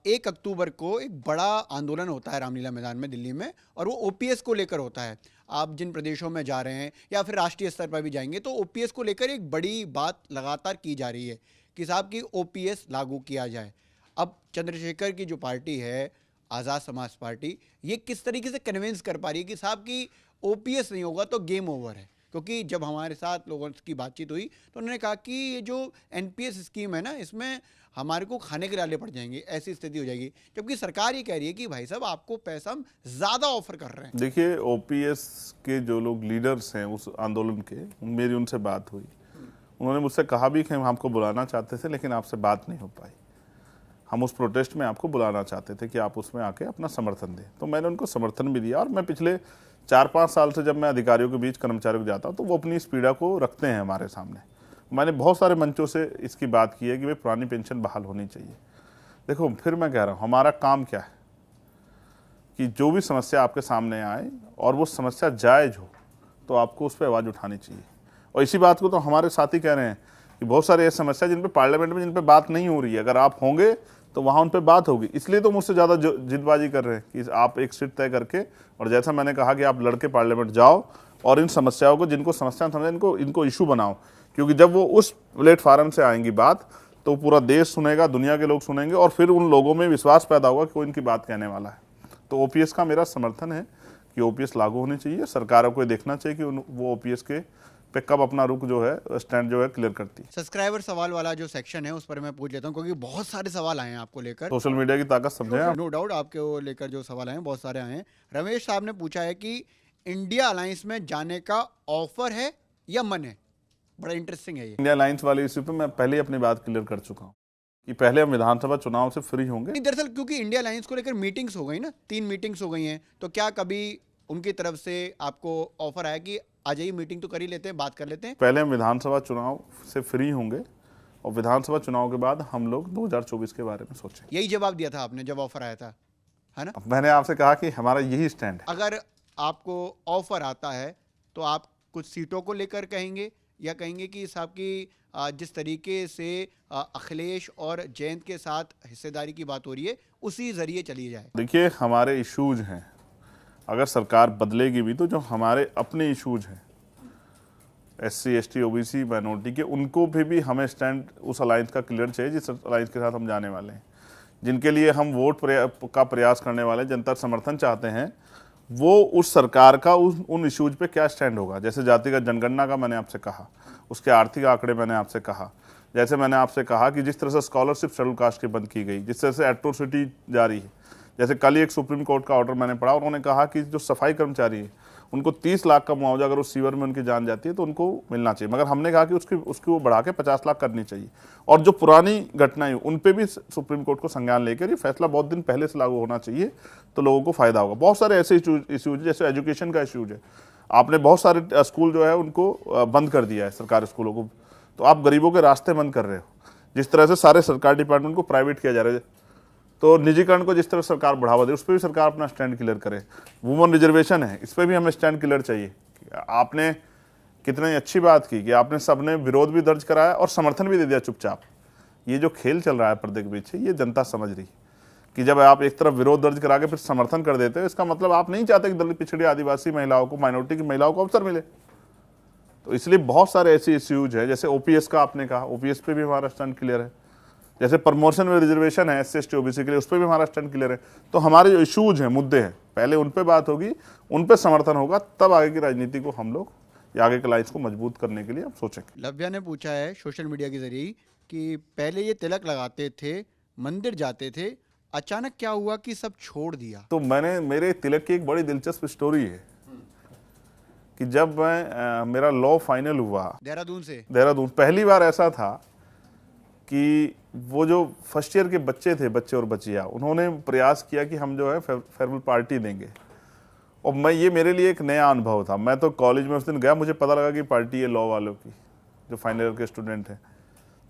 1 अक्टूबर को एक बड़ा आंदोलन होता है रामलीला मैदान में दिल्ली में, और वो ओपीएस को लेकर होता है। आप जिन प्रदेशों में जा रहे हैं या फिर राष्ट्रीय स्तर पर भी जाएंगे तो ओपीएस को लेकर एक बड़ी बात लगातार की जा रही है कि साहब की ओपीएस लागू किया जाए। अब चंद्रशेखर की जो पार्टी है, आज़ाद समाज पार्टी, ये किस तरीके से कन्विंस कर पा रही है कि साहब की ओपीएस नहीं होगा तो गेम ओवर है? क्योंकि जब हमारे साथ लोगों की बातचीत हुई तो उन्होंने कहा कि ये जो एनपीएस स्कीम है ना, इसमें हमारे को खाने के डाले पड़ जाएंगे, ऐसी स्थिति हो जाएगी, जबकि सरकार ये कह रही है कि भाई साहब आपको पैसा हम ज़्यादा ऑफर कर रहे हैं। देखिए, ओपीएस के जो लोग लीडर्स हैं उस आंदोलन के, मेरी उनसे बात हुई, उन्होंने मुझसे कहा भी कि हम आपको बुलाना चाहते थे लेकिन आपसे बात नहीं हो पाई, हम उस प्रोटेस्ट में आपको बुलाना चाहते थे कि आप उसमें आके अपना समर्थन दें। तो मैंने उनको समर्थन भी दिया, और मैं पिछले 4-5 साल से जब मैं अधिकारियों के बीच, कर्मचारियों को जाता हूँ तो वो अपनी इस पीड़ा को रखते हैं हमारे सामने। मैंने बहुत सारे मंचों से इसकी बात की है कि भाई पुरानी पेंशन बहाल होनी चाहिए। देखो, फिर मैं कह रहा हूँ, हमारा काम क्या है कि जो भी समस्या आपके सामने आए और वो समस्या जायज़ हो तो आपको उस पर आवाज़ उठानी चाहिए। और इसी बात को तो हमारे साथी कह रहे हैं कि बहुत सारी ऐसी समस्या जिन पे पार्लियामेंट में जिन पे बात नहीं हो रही है, अगर आप होंगे तो वहाँ उन पे बात होगी। इसलिए तो मुझसे ज़्यादा जिदबाजी कर रहे हैं कि आप एक सीट तय करके, और जैसा मैंने कहा कि आप लड़के पार्लियामेंट जाओ और इन समस्याओं को, जिनको समस्या समझे, इनको इशू बनाओ, क्योंकि जब वो उस प्लेटफार्म से आएंगी बात तो पूरा देश सुनेगा, दुनिया के लोग सुनेंगे, और फिर उन लोगों में विश्वास पैदा होगा कि कोई इनकी बात कहने वाला है। तो ओपीएस का मेरा समर्थन है कि ओपीएस लागू होनी चाहिए। सरकारों को देखना चाहिए कि वो ओपीएस के पे कब अपना रुख जो है, स्टैंड जो है, क्लियर करती है। सब्सक्राइबर सवाल वाला जो सेक्शन है उस पर मैं पूछ लेता हूँ, क्योंकि बहुत सारे सवाल आए हैं आपको लेकर। सोशल मीडिया की ताकत समझे आप? नो डाउट, आपके वो लेकर जो सवाल आए हैं बहुत सारे आए हैं। रमेश साहब ने पूछा है कि इंडिया अलायंस में जाने का ऑफर है या मन है? बड़ा इंटरेस्टिंग है ये। इंडिया अलायंस वाले इश्यू पे मैं पहले ही अपनी बात क्लियर कर चुका हूँ कि पहले हम विधानसभा चुनाव से फ्री होंगे। नहीं, दरअसल क्योंकि इंडिया अलायंस को लेकर मीटिंग्स हो गई ना, 3 मीटिंग्स हो गई हैं, तो क्या कभी उनकी तरफ से आपको ऑफर आया कि आ जाइए, मीटिंग तो कर ही लेते हैं, बात कर लेते हैं? पहले हम विधानसभा चुनाव से फ्री होंगे और विधानसभा चुनाव के बाद हम लोग 2024 के बारे में सोचेंगे। यही जवाब दिया था आपने जब ऑफर आया था, है ना? मैंने आपसे कहा कि हमारा यही स्टैंड है। अगर आपको ऑफर आता है तो आप कुछ सीटों को लेकर कहेंगे या कहेंगे कि साहब की जिस तरीके से अखिलेश और जयंत के साथ हिस्सेदारी की बात हो रही है उसी जरिए चली जाए? देखिए, हमारे इश्यूज हैं, अगर सरकार बदलेगी भी तो जो हमारे अपने इश्यूज हैं SC ST OBC माइनॉरिटी के, उनको भी हमें स्टैंड उस अलायंस का क्लियर चाहिए जिस अलायंस के साथ हम जाने वाले हैं, जिनके लिए हम वोट का प्रयास करने वाले, जनता समर्थन चाहते हैं। वो उस सरकार का उन इश्यूज पे क्या स्टैंड होगा। जैसे जातिगत जनगणना का मैंने आपसे कहा, उसके आर्थिक आंकड़े मैंने आपसे कहा, जैसे मैंने आपसे कहा कि जिस तरह से स्कॉलरशिप शेड्यूल कास्ट की बंद की गई, जिस तरह से एट्रोसिटी जारी है। जैसे कल ही एक सुप्रीम कोर्ट का ऑर्डर मैंने पढ़ा, उन्होंने कहा कि जो सफाई कर्मचारी है उनको 30 लाख का मुआवजा अगर उस सीवर में उनकी जान जाती है तो उनको मिलना चाहिए, मगर हमने कहा कि उसकी वो बढ़ा के 50 लाख करनी चाहिए। और जो पुरानी घटनाएं उन पे भी सुप्रीम कोर्ट को संज्ञान लेकर ये फैसला बहुत दिन पहले से लागू होना चाहिए, तो लोगों को फायदा होगा। बहुत सारे ऐसे इश्यूज, जैसे एजुकेशन का इश्यूज है, आपने बहुत सारे स्कूल जो है उनको बंद कर दिया है, सरकारी स्कूलों को, तो आप गरीबों के रास्ते बंद कर रहे हो। जिस तरह से सारे सरकारी डिपार्टमेंट को प्राइवेट किया जा रहा है, तो निजीकरण को जिस तरह सरकार बढ़ावा दे, उस पर भी सरकार अपना स्टैंड क्लियर करे। वुमन रिजर्वेशन है, इस पर भी हमें स्टैंड क्लियर चाहिए। आपने कितनी अच्छी बात की कि आपने सबने विरोध भी दर्ज कराया और समर्थन भी दे दिया चुपचाप। ये जो खेल चल रहा है पर्दे के पीछे, ये जनता समझ रही कि जब आप एक तरफ विरोध दर्ज करा के फिर समर्थन कर देते हो, इसका मतलब आप नहीं चाहते कि दलित, पिछड़ी, आदिवासी महिलाओं को, माइनॉरिटी की महिलाओं को अवसर मिले। तो इसलिए बहुत सारे ऐसे इश्यूज है, जैसे ओपीएस का आपने कहा, ओपीएस पे भी हमारा स्टैंड क्लियर है। जैसे प्रमोशन में रिजर्वेशन है SC ST OBC के लिए, उस पर भी हमारा स्टैंड क्लियर है। तो हमारे जो इश्यूज हैं, मुद्दे हैं, पहले उन पे बात होगी, उन पे समर्थन होगा, तब आगे की राजनीति को हम लोग या आगे के लाइन्स को मजबूत करने के लिए हम सोचेंगे। लव्या ने पूछा है सोशल मीडिया के जरिए कि पहले ये तिलक लगाते थे, मंदिर जाते थे, अचानक क्या हुआ कि सब छोड़ दिया? तो मेरे तिलक की एक बड़ी दिलचस्प स्टोरी है कि जब मेरा लॉ फाइनल हुआ देहरादून, पहली बार ऐसा था कि वो जो फर्स्ट ईयर के बच्चे थे, बच्चे और बच्चियाँ, उन्होंने प्रयास किया कि हम जो है फेयरवेल पार्टी देंगे। और ये मेरे लिए एक नया अनुभव था। मैं तो कॉलेज में उस दिन गया, मुझे पता लगा कि पार्टी है लॉ वालों की, जो फाइनल ईयर के स्टूडेंट हैं।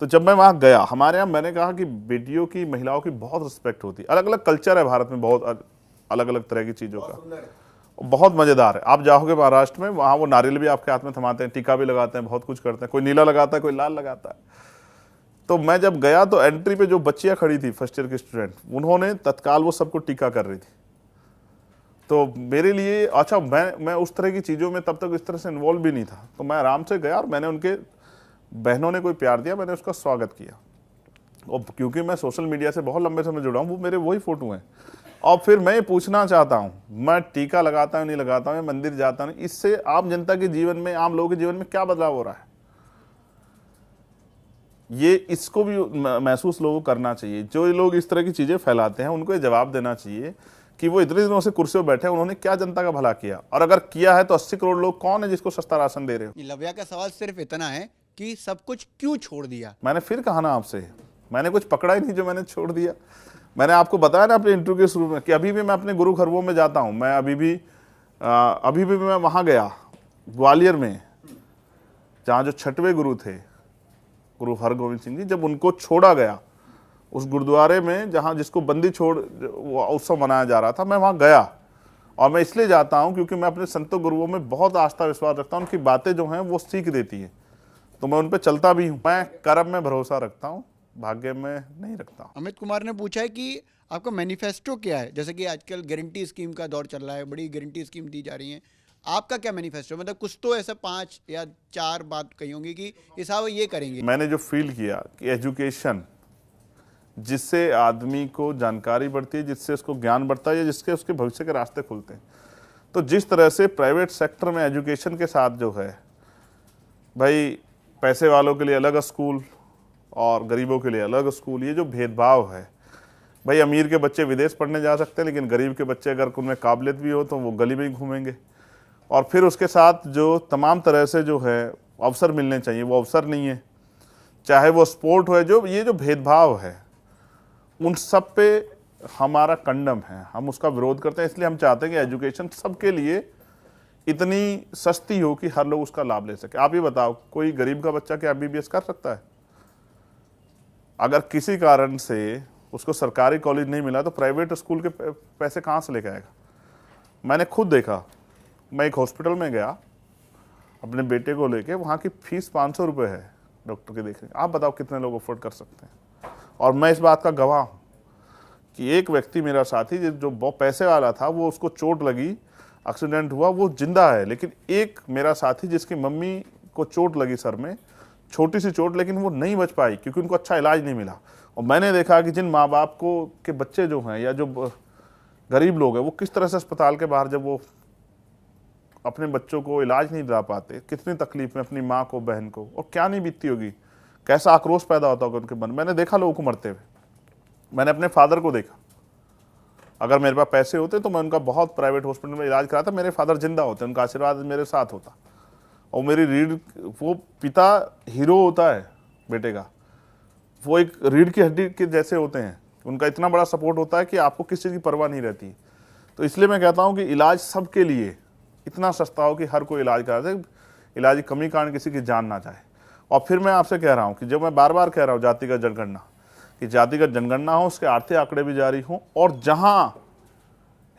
तो जब मैं वहाँ गया, हमारे यहाँ मैंने कहा कि बेटियों की, महिलाओं की बहुत रिस्पेक्ट होती है। अलग अलग कल्चर है भारत में, बहुत अलग अलग तरह की चीज़ों का, बहुत मज़ेदार है। आप जाओगे महाराष्ट्र में, वहाँ वो नारियल भी आपके हाथ में थमाते हैं, टीका भी लगाते हैं, बहुत कुछ करते हैं, कोई नीला लगाता है, कोई लाल लगाता है। तो मैं जब गया तो एंट्री पे जो बच्चियाँ खड़ी थी, फर्स्ट ईयर की स्टूडेंट, उन्होंने तत्काल वो सबको टीका कर रही थी। तो मेरे लिए अच्छा, मैं उस तरह की चीज़ों में तब तक इस तरह से इन्वॉल्व भी नहीं था। तो मैं आराम से गया और मैंने उनके, बहनों ने कोई प्यार दिया, मैंने उसका स्वागत किया। और क्योंकि मैं सोशल मीडिया से बहुत लंबे समय जुड़ा हूँ, वो मेरे वही फ़ोटो हैं। और फिर मैं ये पूछना चाहता हूँ, मैं टीका लगाता हूँ नहीं लगाता हूँ, मैं मंदिर जाता हूँ, इससे आम जनता के जीवन में, आम लोगों के जीवन में क्या बदलाव हो रहा है? ये इसको भी महसूस लोगों को करना चाहिए। जो लोग इस तरह की चीज़ें फैलाते हैं, उनको ये जवाब देना चाहिए कि वो इतने दिनों से कुर्सी पर बैठे हैं, उन्होंने क्या जनता का भला किया, और अगर किया है तो 80 करोड़ लोग कौन है जिसको सस्ता राशन दे रहे हो? लव्या का सवाल सिर्फ इतना है कि सब कुछ क्यों छोड़ दिया? मैंने फिर कहा ना आपसे, मैंने कुछ पकड़ा ही नहीं जो मैंने छोड़ दिया। मैंने आपको बताया ना अपने इंटरव्यू के शुरू में कि अभी भी मैं अपने गुरु घरों में जाता हूँ। मैं अभी भी मैं वहाँ गया ग्वालियर में, जहाँ जो 6वें गुरु थे, गुरु हरगोविंद सिंह जी, जब उनको छोड़ा गया उस गुरुद्वारे में, जहाँ जिसको बंदी छोड़ उत्सव मनाया जा रहा था, मैं वहाँ गया। और मैं इसलिए जाता हूँ क्योंकि मैं अपने संतों गुरुओं में बहुत आस्था विश्वास रखता हूँ। उनकी बातें जो हैं वो सीख देती हैं, तो मैं उन पर चलता भी हूँ। मैं कर्म में भरोसा रखता हूँ, भाग्य में नहीं रखता। अमित कुमार ने पूछा है कि आपका मैनिफेस्टो क्या है? जैसे कि आजकल गारंटी स्कीम का दौर चल रहा है, बड़ी गारंटी स्कीम दी जा रही है, आपका क्या मैनिफेस्टो? मतलब कुछ तो ऐसा 5 या 4 बात कही होंगी कि इस ये करेंगे। मैंने जो फील किया कि एजुकेशन, जिससे आदमी को जानकारी बढ़ती है, जिससे उसको ज्ञान बढ़ता है, या जिसके उसके भविष्य के रास्ते खुलते हैं। तो जिस तरह से प्राइवेट सेक्टर में एजुकेशन के साथ जो है, भाई पैसे वालों के लिए अलग स्कूल और गरीबों के लिए अलग स्कूल, ये जो भेदभाव है, भाई अमीर के बच्चे विदेश पढ़ने जा सकते हैं, लेकिन गरीब के बच्चे अगर उनमें काबिलियत भी हो तो वो गली में ही घूमेंगे। और फिर उसके साथ जो तमाम तरह से जो है अवसर मिलने चाहिए, वो अवसर नहीं है, चाहे वो स्पोर्ट हो, जो ये जो भेदभाव है, उन सब पे हमारा कंडम है, हम उसका विरोध करते हैं। इसलिए हम चाहते हैं कि एजुकेशन सबके लिए इतनी सस्ती हो कि हर लोग उसका लाभ ले सके। आप ये बताओ, कोई गरीब का बच्चा क्या MBBS कर सकता है? अगर किसी कारण से उसको सरकारी कॉलेज नहीं मिला तो प्राइवेट स्कूल के पैसे कहाँ से लेके आएगा? मैंने खुद देखा, मैं एक हॉस्पिटल में गया अपने बेटे को लेके, वहाँ की फीस 500 रुपये है डॉक्टर के देखने। आप बताओ कितने लोग अफोर्ड कर सकते हैं? और मैं इस बात का गवाह हूँ कि एक व्यक्ति, मेरा साथी जो बहुत पैसे वाला था, वो उसको चोट लगी, एक्सीडेंट हुआ, वो जिंदा है। लेकिन एक मेरा साथी जिसकी मम्मी को चोट लगी सर में, छोटी सी चोट, लेकिन वो नहीं बच पाई क्योंकि उनको अच्छा इलाज नहीं मिला। और मैंने देखा कि जिन माँ बाप को के बच्चे जो हैं, या जो गरीब लोग हैं, वो किस तरह से अस्पताल के बाहर जब वो अपने बच्चों को इलाज नहीं दिला पाते, कितनी तकलीफ में अपनी माँ को, बहन को, और क्या नहीं बीतती होगी, कैसा आक्रोश पैदा होता होगा उनके मन। मैंने देखा लोगों को मरते हुए, मैंने अपने फादर को देखा। अगर मेरे पास पैसे होते तो मैं उनका बहुत प्राइवेट हॉस्पिटल में इलाज कराता, मेरे फादर जिंदा होते, उनका आशीर्वाद मेरे साथ होता। और मेरी रीढ़, वो पिता हीरो होता है बेटे का, वो एक रीढ़ की हड्डी के जैसे होते हैं, उनका इतना बड़ा सपोर्ट होता है कि आपको किसी चीज़ की परवाह नहीं रहती। तो इसलिए मैं कहता हूँ कि इलाज सबके लिए इतना सस्ता हो कि हर कोई इलाज करा दे, इलाज की कमी कारण किसी की जान ना जाए। और फिर मैं आपसे कह रहा हूँ कि जब मैं बार बार कह रहा हूँ जातिगत जनगणना, कि जातिगत जनगणना हो, उसके आर्थिक आंकड़े भी जारी हों, और जहाँ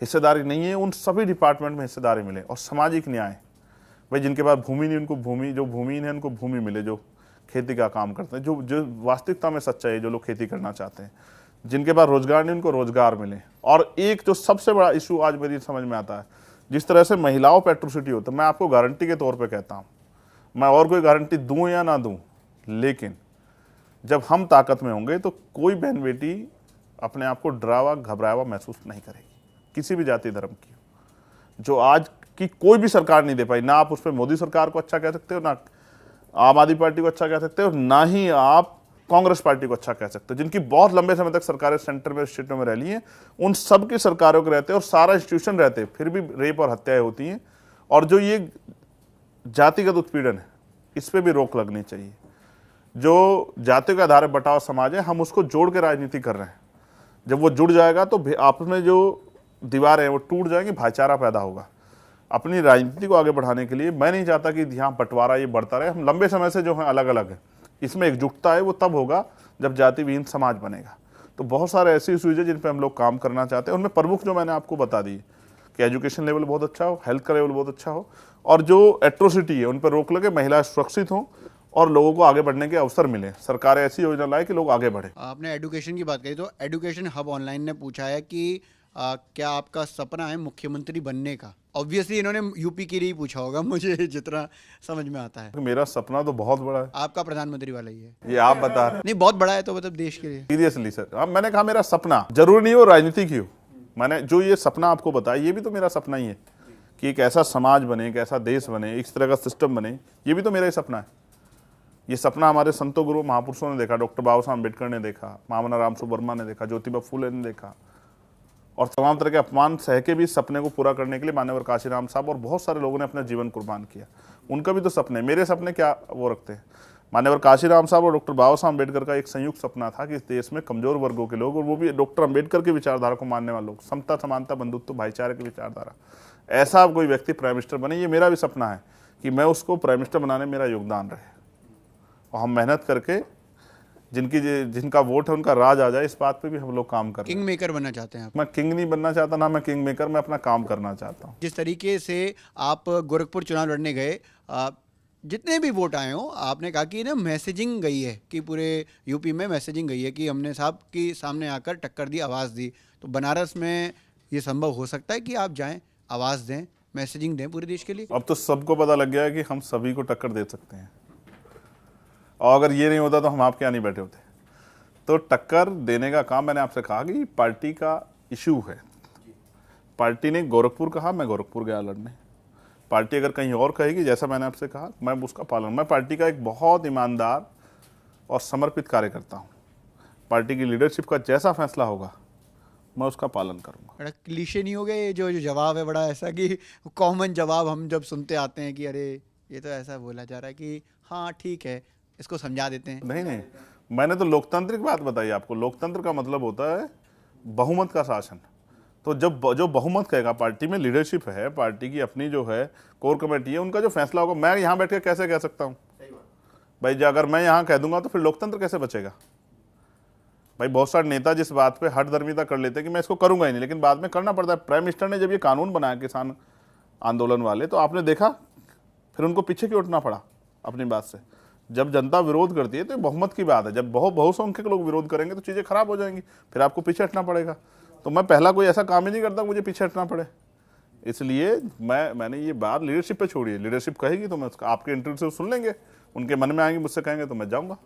हिस्सेदारी नहीं है उन सभी डिपार्टमेंट में हिस्सेदारी मिले। और सामाजिक न्याय, भाई जिनके पास भूमि नहीं उनको भूमि, जो भूमिहीन है उनको भूमि मिले, जो खेती का काम करते हैं, जो वास्तविकता में सच्चाई है, जो लोग खेती करना चाहते हैं। जिनके पास रोजगार नहीं उनको रोजगार मिले। और एक जो सबसे बड़ा इशू आज मेरी समझ में आता है, जिस तरह से महिलाओं पर एट्रोसिटी होता है, मैं आपको गारंटी के तौर पे कहता हूँ, मैं और कोई गारंटी दूं या ना दूं, लेकिन जब हम ताकत में होंगे तो कोई बहन बेटी अपने आप को डरावा घबराया हुआ महसूस नहीं करेगी, किसी भी जाति धर्म की, जो आज की कोई भी सरकार नहीं दे पाई। ना आप उस पर मोदी सरकार को अच्छा कह सकते हो, ना आम आदमी पार्टी को अच्छा कह सकते हो, ना ही आप कांग्रेस पार्टी को अच्छा कह सकते हो, जिनकी बहुत लंबे समय तक सरकारें सेंटर में स्टेटों में रह ली हैं। उन सब की सरकारों के रहते और सारा इंस्टीट्यूशन रहते, फिर भी रेप और हत्याएं होती हैं। और जो ये जातिगत उत्पीड़न है, इस पर भी रोक लगनी चाहिए। जो जाति के आधार पर बटा हुआ समाज है, हम उसको जोड़ के राजनीति कर रहे हैं। जब वो जुड़ जाएगा तो आपस में जो दीवारें हैं वो टूट जाएंगी, भाईचारा पैदा होगा। अपनी राजनीति को आगे बढ़ाने के लिए मैं नहीं चाहता कि यहाँ बंटवारा ये बढ़ता रहे। हम लंबे समय से जो है अलग अलग है, इसमें एकजुटता है वो तब होगा जब जाति विहीन समाज बनेगा। तो बहुत सारे ऐसे इश्यूज है जिन पे हम लोग काम करना चाहते हैं। उनमें प्रमुख जो मैंने आपको बता दी कि एजुकेशन लेवल बहुत अच्छा हो, हेल्थ का लेवल बहुत अच्छा हो, और जो एट्रोसिटी है उन पर रोक लगे, महिलाएं सुरक्षित हों और लोगों को आगे बढ़ने के अवसर मिले। सरकार ऐसी योजना लाए कि लोग आगे बढ़े। आपने एजुकेशन की बात कही, तो एजुकेशन हब ऑनलाइन ने पूछा है कि क्या आपका सपना है मुख्यमंत्री बनने का? ऑब्वियसली इन्होंने यूपी के लिए ही पूछा होगा, मुझे जितना समझ में आता है। मेरा सपना तो बहुत बड़ा है। आपका प्रधानमंत्री वाला ही है? ये आप बता रहे हैं। नहीं, बहुत बड़ा है तो मतलब देश के लिए। सीरियसली सर, अब मैंने कहा मेरा सपना जरूर नहीं हो राजनीति की हो। मैंने जो ये सपना आपको बताया ये भी तो मेरा सपना ही है कि एक ऐसा समाज बने, एक ऐसा देश बने, इस तरह का सिस्टम बने, ये भी तो मेरा ही सपना है। ये सपना हमारे संतों गुरु महापुरुषों ने देखा, डॉक्टर बाबा साहब अम्बेडकर ने देखा, महामना रामस्वरूप वर्मा ने देखा, ज्योतिबा फूले ने देखा, और तमाम तरह के अपमान सह के भी सपने को पूरा करने के लिए मान्यवर काशीराम साहब और बहुत सारे लोगों ने अपना जीवन कुर्बान किया। उनका भी तो सपने, मेरे सपने क्या वो रखते हैं। मान्यवर काशीराम साहब और डॉक्टर बाबा साहब अम्बेडकर का एक संयुक्त सपना था कि इस देश में कमजोर वर्गों के लोग, और वो भी डॉक्टर अम्बेडकर की विचारधारा को मानने वाले लोग, समता समानता बंधुत्व भाईचारे की विचारधारा, ऐसा कोई व्यक्ति प्राइम मिनिस्टर बने। ये मेरा भी सपना है कि मैं उसको प्राइम मिनिस्टर बनाने में मेरा योगदान रहे, और हम मेहनत करके जिनका वोट है उनका राज आ जाए, इस बात पे भी हम लोग काम कर रहे हैं। किंग मेकर बनना चाहते हैं आप? मैं किंग नहीं बनना चाहता, ना मैं किंग मेकर, मैं अपना काम करना चाहता हूँ। जिस तरीके से आप गोरखपुर चुनाव लड़ने गए, जितने भी वोट आए हो, आपने कहा कि ना मैसेजिंग गई है कि पूरे यूपी में मैसेजिंग गई है कि हमने साहब की सामने आकर टक्कर दी, आवाज़ दी। तो बनारस में ये संभव हो सकता है कि आप जाएं, आवाज़ दें, मैसेजिंग दें पूरे देश के लिए? अब तो सबको पता लग गया है कि हम सभी को टक्कर दे सकते हैं, और अगर ये नहीं होता तो हम आपके यहाँ नहीं बैठे होते। तो टक्कर देने का काम, मैंने आपसे कहा कि पार्टी का इशू है। पार्टी ने गोरखपुर कहा, मैं गोरखपुर गया लड़ने। पार्टी अगर कहीं और कहेगी, जैसा मैंने आपसे कहा, मैं उसका पालन। मैं पार्टी का एक बहुत ईमानदार और समर्पित कार्यकर्ता हूँ। पार्टी की लीडरशिप का जैसा फैसला होगा मैं उसका पालन करूँगा। बड़ा क्लीशे नहीं हो गया ये जो जवाब है, बड़ा ऐसा कि कॉमन जवाब हम जब सुनते आते हैं कि अरे ये तो ऐसा बोला जा रहा है कि हाँ ठीक है, इसको समझा देते हैं। नहीं, मैंने तो लोकतांत्रिक बात बताई आपको। लोकतंत्र का मतलब होता है बहुमत का शासन। तो जब जो बहुमत कहेगा, पार्टी में लीडरशिप है, पार्टी की अपनी जो है कोर कमेटी है, उनका जो फैसला होगा, मैं यहाँ बैठ के कैसे कह सकता हूँ भाई? अगर मैं यहाँ कह दूंगा तो फिर लोकतंत्र कैसे बचेगा भाई? बहुत सारे नेता जिस बात पे हठधर्मिता कर लेते हैं कि मैं इसको करूंगा ही नहीं, लेकिन बाद में करना पड़ता है। प्राइम मिनिस्टर ने जब ये कानून बनाया किसान आंदोलन वाले, तो आपने देखा फिर उनको पीछे क्यों उठना पड़ा अपनी बात से। जब जनता विरोध करती है तो बहुमत की बात है। जब बहुसंख्यक लोग विरोध करेंगे तो चीज़ें खराब हो जाएंगी, फिर आपको पीछे हटना पड़ेगा। तो मैं पहला कोई ऐसा काम ही नहीं करता मुझे पीछे हटना पड़े। इसलिए मैंने ये बात लीडरशिप पे छोड़ी है। लीडरशिप कहेगी तो मैं उसका आपके इंटरव्यू से सुन लेंगे, उनके मन में आएंगे, मुझसे कहेंगे तो मैं जाऊँगा,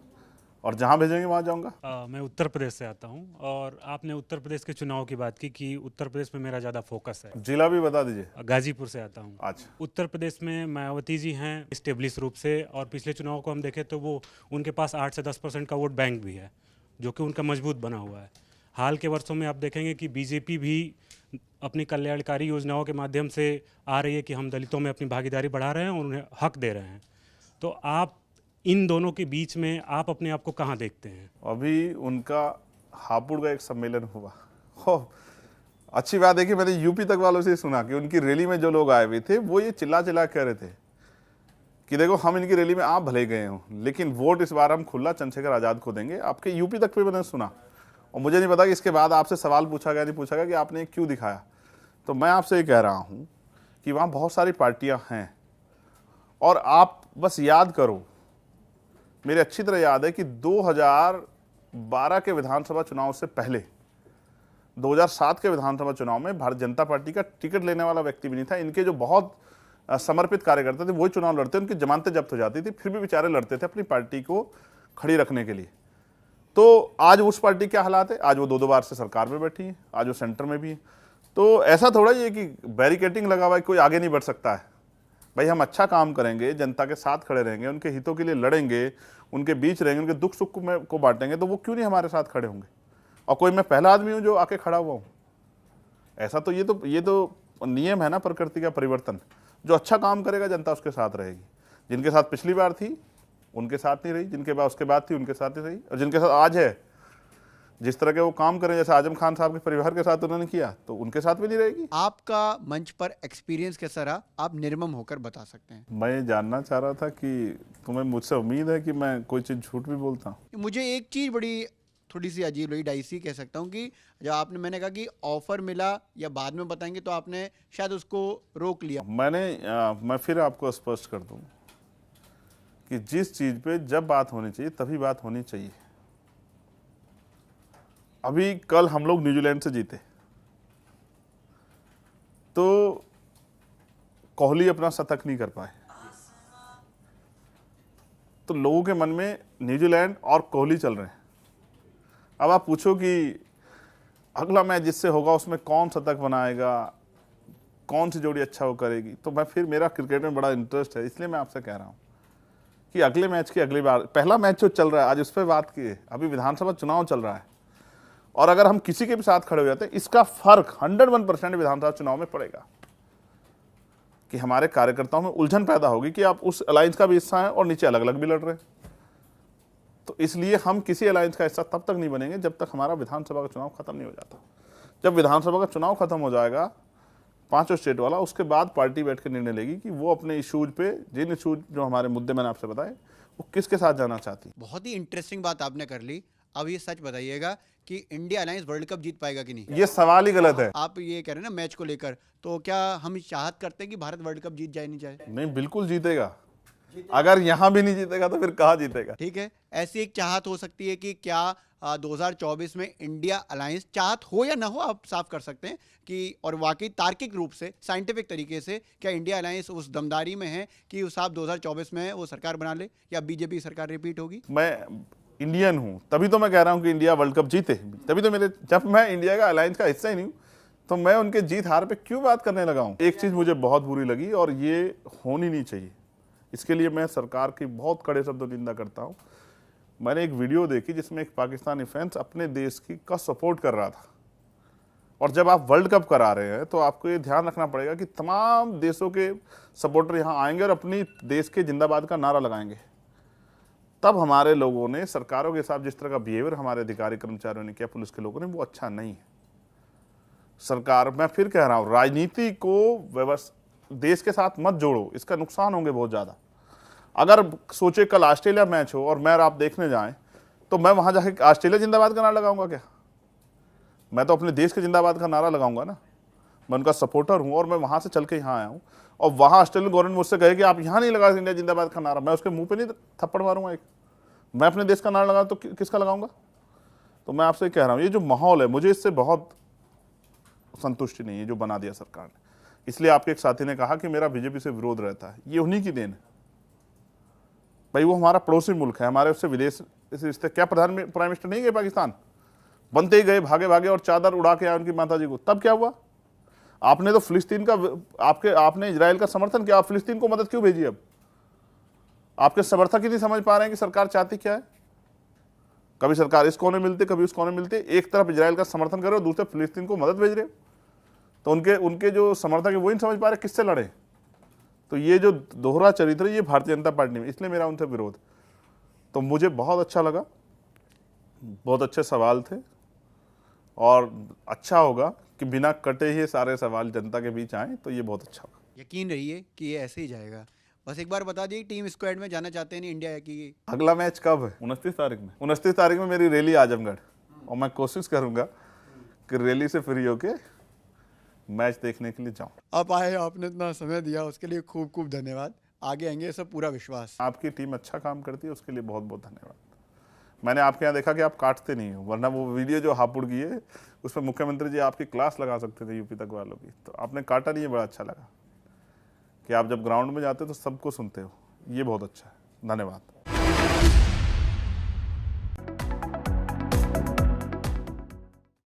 और जहाँ भेजेंगे वहाँ जाऊँगा। मैं उत्तर प्रदेश से आता हूँ, और आपने उत्तर प्रदेश के चुनाव की बात की कि उत्तर प्रदेश में मेरा ज़्यादा फोकस है। जिला भी बता दीजिए। गाजीपुर से आता हूँ। अच्छा। उत्तर प्रदेश में मायावती जी हैं स्टेब्लिश रूप से, और पिछले चुनाव को हम देखें तो वो उनके पास 8 से 10% का वोट बैंक भी है, जो कि उनका मजबूत बना हुआ है। हाल के वर्षों में आप देखेंगे कि बीजेपी भी अपनी कल्याणकारी योजनाओं के माध्यम से आ रही है कि हम दलितों में अपनी भागीदारी बढ़ा रहे हैं और उन्हें हक दे रहे हैं। तो आप इन दोनों के बीच में आप अपने आप को कहाँ देखते हैं? अभी उनका हापुड़ का एक सम्मेलन हुआ, अच्छी बात है कि मैंने यूपी तक वालों से सुना कि उनकी रैली में जो लोग आए हुए थे वो ये चिल्ला चिल्ला कह रहे थे कि देखो हम इनकी रैली में आप भले गए हों, लेकिन वोट इस बार हम खुला चंद्रशेखर आज़ाद को देंगे। आपके यूपी तक पे मैंने सुना, और मुझे नहीं पता कि इसके बाद आपसे सवाल पूछा गया नहीं पूछा गया कि आपने क्यों दिखाया। तो मैं आपसे ये कह रहा हूँ कि वहाँ बहुत सारी पार्टियाँ हैं, और आप बस याद करो, मेरे अच्छी तरह याद है कि 2012 के विधानसभा चुनाव से पहले 2007 के विधानसभा चुनाव में भारतीय जनता पार्टी का टिकट लेने वाला व्यक्ति भी नहीं था। इनके जो बहुत समर्पित कार्यकर्ता थे वही चुनाव लड़ते, उनकी जमानतें जब्त हो जाती थी, फिर भी बेचारे लड़ते थे अपनी पार्टी को खड़ी रखने के लिए। तो आज उस पार्टी क्या हालात है, आज वो 2-2 बार से सरकार में बैठी है, आज वो सेंटर में भी है। तो ऐसा थोड़ा ही है कि बैरिकेटिंग लगा हुआ है, कोई आगे नहीं बढ़ सकता है। भाई हम अच्छा काम करेंगे, जनता के साथ खड़े रहेंगे, उनके हितों के लिए लड़ेंगे, उनके बीच रहेंगे, उनके दुख सुख को बांटेंगे, तो वो क्यों नहीं हमारे साथ खड़े होंगे। और कोई मैं पहला आदमी हूँ जो आके खड़ा हुआ हूँ, ऐसा तो ये तो नियम है ना प्रकृति का परिवर्तन। जो अच्छा काम करेगा जनता उसके साथ रहेगी। जिनके साथ पिछली बार थी उनके साथ नहीं रही, जिनके बाद उसके बाद थी उनके साथ नहीं रही, और जिनके साथ आज है, जिस तरह के वो काम करें जैसे आजम खान साहब के परिवार के साथ उन्होंने किया, तो उनके साथ भी नहीं रहेगी। आपका मंच पर एक्सपीरियंस कैसा रहा, आप निर्मम होकर बता सकते हैं। मैं जानना चाह रहा था कि तुम्हें मुझसे उम्मीद है कि मैं कोई चीज़ झूठ भी बोलता हूँ। मुझे एक चीज़ बड़ी थोड़ी सी अजीब लगी, डाइसी कह सकता हूँ, कि जब मैंने कहा कि ऑफर मिला या बाद में बताएंगे, तो आपने शायद उसको रोक लिया। मैं फिर आपको स्पष्ट कर दूं कि जिस चीज पे जब बात होनी चाहिए तभी बात होनी चाहिए। अभी कल हम लोग न्यूजीलैंड से जीते, तो कोहली अपना शतक नहीं कर पाए, तो लोगों के मन में न्यूजीलैंड और कोहली चल रहे हैं। अब आप पूछो कि अगला मैच जिससे होगा उसमें कौन शतक बनाएगा, कौन सी जोड़ी अच्छा वो करेगी, तो मेरा क्रिकेट में बड़ा इंटरेस्ट है, इसलिए मैं आपसे कह रहा हूं कि अगले मैच की अगली बार, पहला मैच जो चल रहा है आज उस पर बात की है। अभी विधानसभा चुनाव चल रहा है, और अगर हम किसी के भी साथ खड़े हो जाते हैं, इसका फर्क 101% विधानसभा चुनाव में पड़ेगा कि हमारे कार्यकर्ताओं में उलझन पैदा होगी कि आप उस अलायंस का भी हिस्सा हैं और नीचे अलग अलग भी लड़ रहे हैं। तो इसलिए हम किसी अलायंस का हिस्सा तब तक नहीं बनेंगे जब तक हमारा विधानसभा का चुनाव खत्म नहीं हो जाता। जब विधानसभा का चुनाव खत्म हो जाएगा 5 स्टेट वाला, उसके बाद पार्टी बैठ के निर्णय लेगी कि वो अपने इशूज पे, जिन इशूज जो हमारे मुद्दे मैंने आपसे बताए, वो किसके साथ जाना चाहती है। बहुत ही इंटरेस्टिंग बात आपने कर ली। अब ये सच बताइएगा कि इंडिया अलायंस वर्ल्ड कप जीत पाएगा कि नहीं? ये सवाल ही गलत है। आप ये कह रहे हैं ना मैच को लेकर, तो क्या हम चाहत करते हैं कि भारत वर्ल्ड कप जीत जाए नहीं जाए? नहीं, बिल्कुल जीतेगा। अगर यहां भी नहीं जीतेगा तो फिर कहां जीतेगा? ठीक है, ऐसी एक चाहत हो सकती है कि क्या 2024 में इंडिया अलायंस, चाहत हो या ना हो आप साफ कर सकते हैं कि, और वाकई तार्किक रूप से साइंटिफिक तरीके से क्या इंडिया अलायंस उस दमदारी में है कि उस आप 2024 में वो सरकार बना ले, या बीजेपी सरकार रिपीट होगी? मैं इंडियन हूं, तभी तो मैं कह रहा हूं कि इंडिया वर्ल्ड कप जीते। तभी तो जब मैं इंडिया का अलायंस का हिस्सा ही नहीं हूं, तो मैं उनके जीत हार पे क्यों बात करने लगा हूं? एक चीज मुझे बहुत बुरी लगी, और ये होनी नहीं चाहिए, इसके लिए मैं सरकार की बहुत कड़े शब्दों निंदा करता हूं। मैंने एक वीडियो देखी जिसमें एक पाकिस्तानी फैंस अपने देश का सपोर्ट कर रहा था, और जब आप वर्ल्ड कप करा रहे हैं तो आपको ये ध्यान रखना पड़ेगा कि तमाम देशों के सपोर्टर यहाँ आएंगे और अपनी देश के जिंदाबाद का नारा लगाएंगे। तब हमारे लोगों ने सरकारों के साथ जिस तरह का बिहेवियर हमारे अधिकारी कर्मचारियों ने किया, पुलिस के लोगों ने, वो अच्छा नहीं है। सरकार, मैं फिर कह रहा हूँ, राजनीति को देश के साथ मत जोड़ो, इसका नुकसान होंगे बहुत ज़्यादा। अगर सोचे कल ऑस्ट्रेलिया मैच हो और मैं और आप देखने जाएं, तो मैं वहां जाके ऑस्ट्रेलिया जिंदाबाद का नारा लगाऊंगा क्या? मैं तो अपने देश के जिंदाबाद का नारा लगाऊंगा ना। मैं उनका सपोर्टर हूं और मैं वहां से चल के यहाँ आया हूं, और वहां ऑस्ट्रेलियन गवर्नमेंट मुझसे कहे कि आप यहाँ नहीं लगा इंडिया जिंदाबाद का नारा, मैं उसके मुंह पे नहीं थप्पड़ मारूंगा एक। मैं अपने देश का नारा लगा तो किसका लगाऊंगा? तो मैं आपसे कह रहा हूँ, ये जो माहौल है, मुझे इससे बहुत संतुष्टि नहीं है जो बना दिया सरकार ने। इसलिए आपके एक साथी ने कहा कि मेरा बीजेपी से विरोध रहता है, ये उन्हीं की देन है। भाई वो हमारा पड़ोसी मुल्क है, हमारे उससे विदेश रिश्ते, क्या प्राइम मिनिस्टर नहीं गए पाकिस्तान? बनते ही गए, भागे भागे और चादर उड़ा के आए उनकी माता जी को। तब क्या हुआ? आपने तो फिलिस्तीन का, आपने इजराइल का समर्थन किया, आप फिलिस्तीन को मदद क्यों भेजी? अब आपके समर्थक ही नहीं समझ पा रहे हैं कि सरकार चाहती क्या है। कभी सरकार इस कोने मिलती, कभी उस कोने मिलती, एक तरफ इजराइल का समर्थन कर रहे हो, दूसरे फिलिस्तीन को मदद भेज रहे हो। तो उनके जो समर्थक है वो ही समझ पा रहे किससे लड़े। तो ये जो दोहरा चरित्र है, ये भारतीय जनता पार्टी में, इसलिए मेरा उनसे विरोध। तो मुझे बहुत अच्छा लगा, बहुत अच्छे सवाल थे, और अच्छा होगा कि बिना कटे ही सारे सवाल जनता के बीच आए, तो ये बहुत अच्छा होगा। यकीन रहिए कि ये ऐसे ही जाएगा। बस एक बार बता दिए, टीम स्क्वाड में जाना चाहते हैं नहीं इंडिया की? अगला मैच कब है? 29 तारीख में। 29 तारीख में मेरी रैली आजमगढ़, और मैं कोशिश करूंगा कि रैली से फ्री होके मैच देखने के लिए जाऊं। आप आए, आपने इतना समय दिया, उसके लिए खूब खूब धन्यवाद। आगे आएंगे, सब पूरा विश्वास। आपकी टीम अच्छा काम करती है, उसके लिए बहुत बहुत धन्यवाद। मैंने आपके यहाँ देखा कि आप काटते नहीं हो, वरना वो वीडियो जो हापुड़ की है उसमें मुख्यमंत्री जी आपकी क्लास लगा सकते थे यूपी तक वालों की, तो आपने काटा नहीं है। बड़ा अच्छा लगा कि आप जब ग्राउंड में जाते हो तो सबको सुनते हो, ये बहुत अच्छा है। धन्यवाद।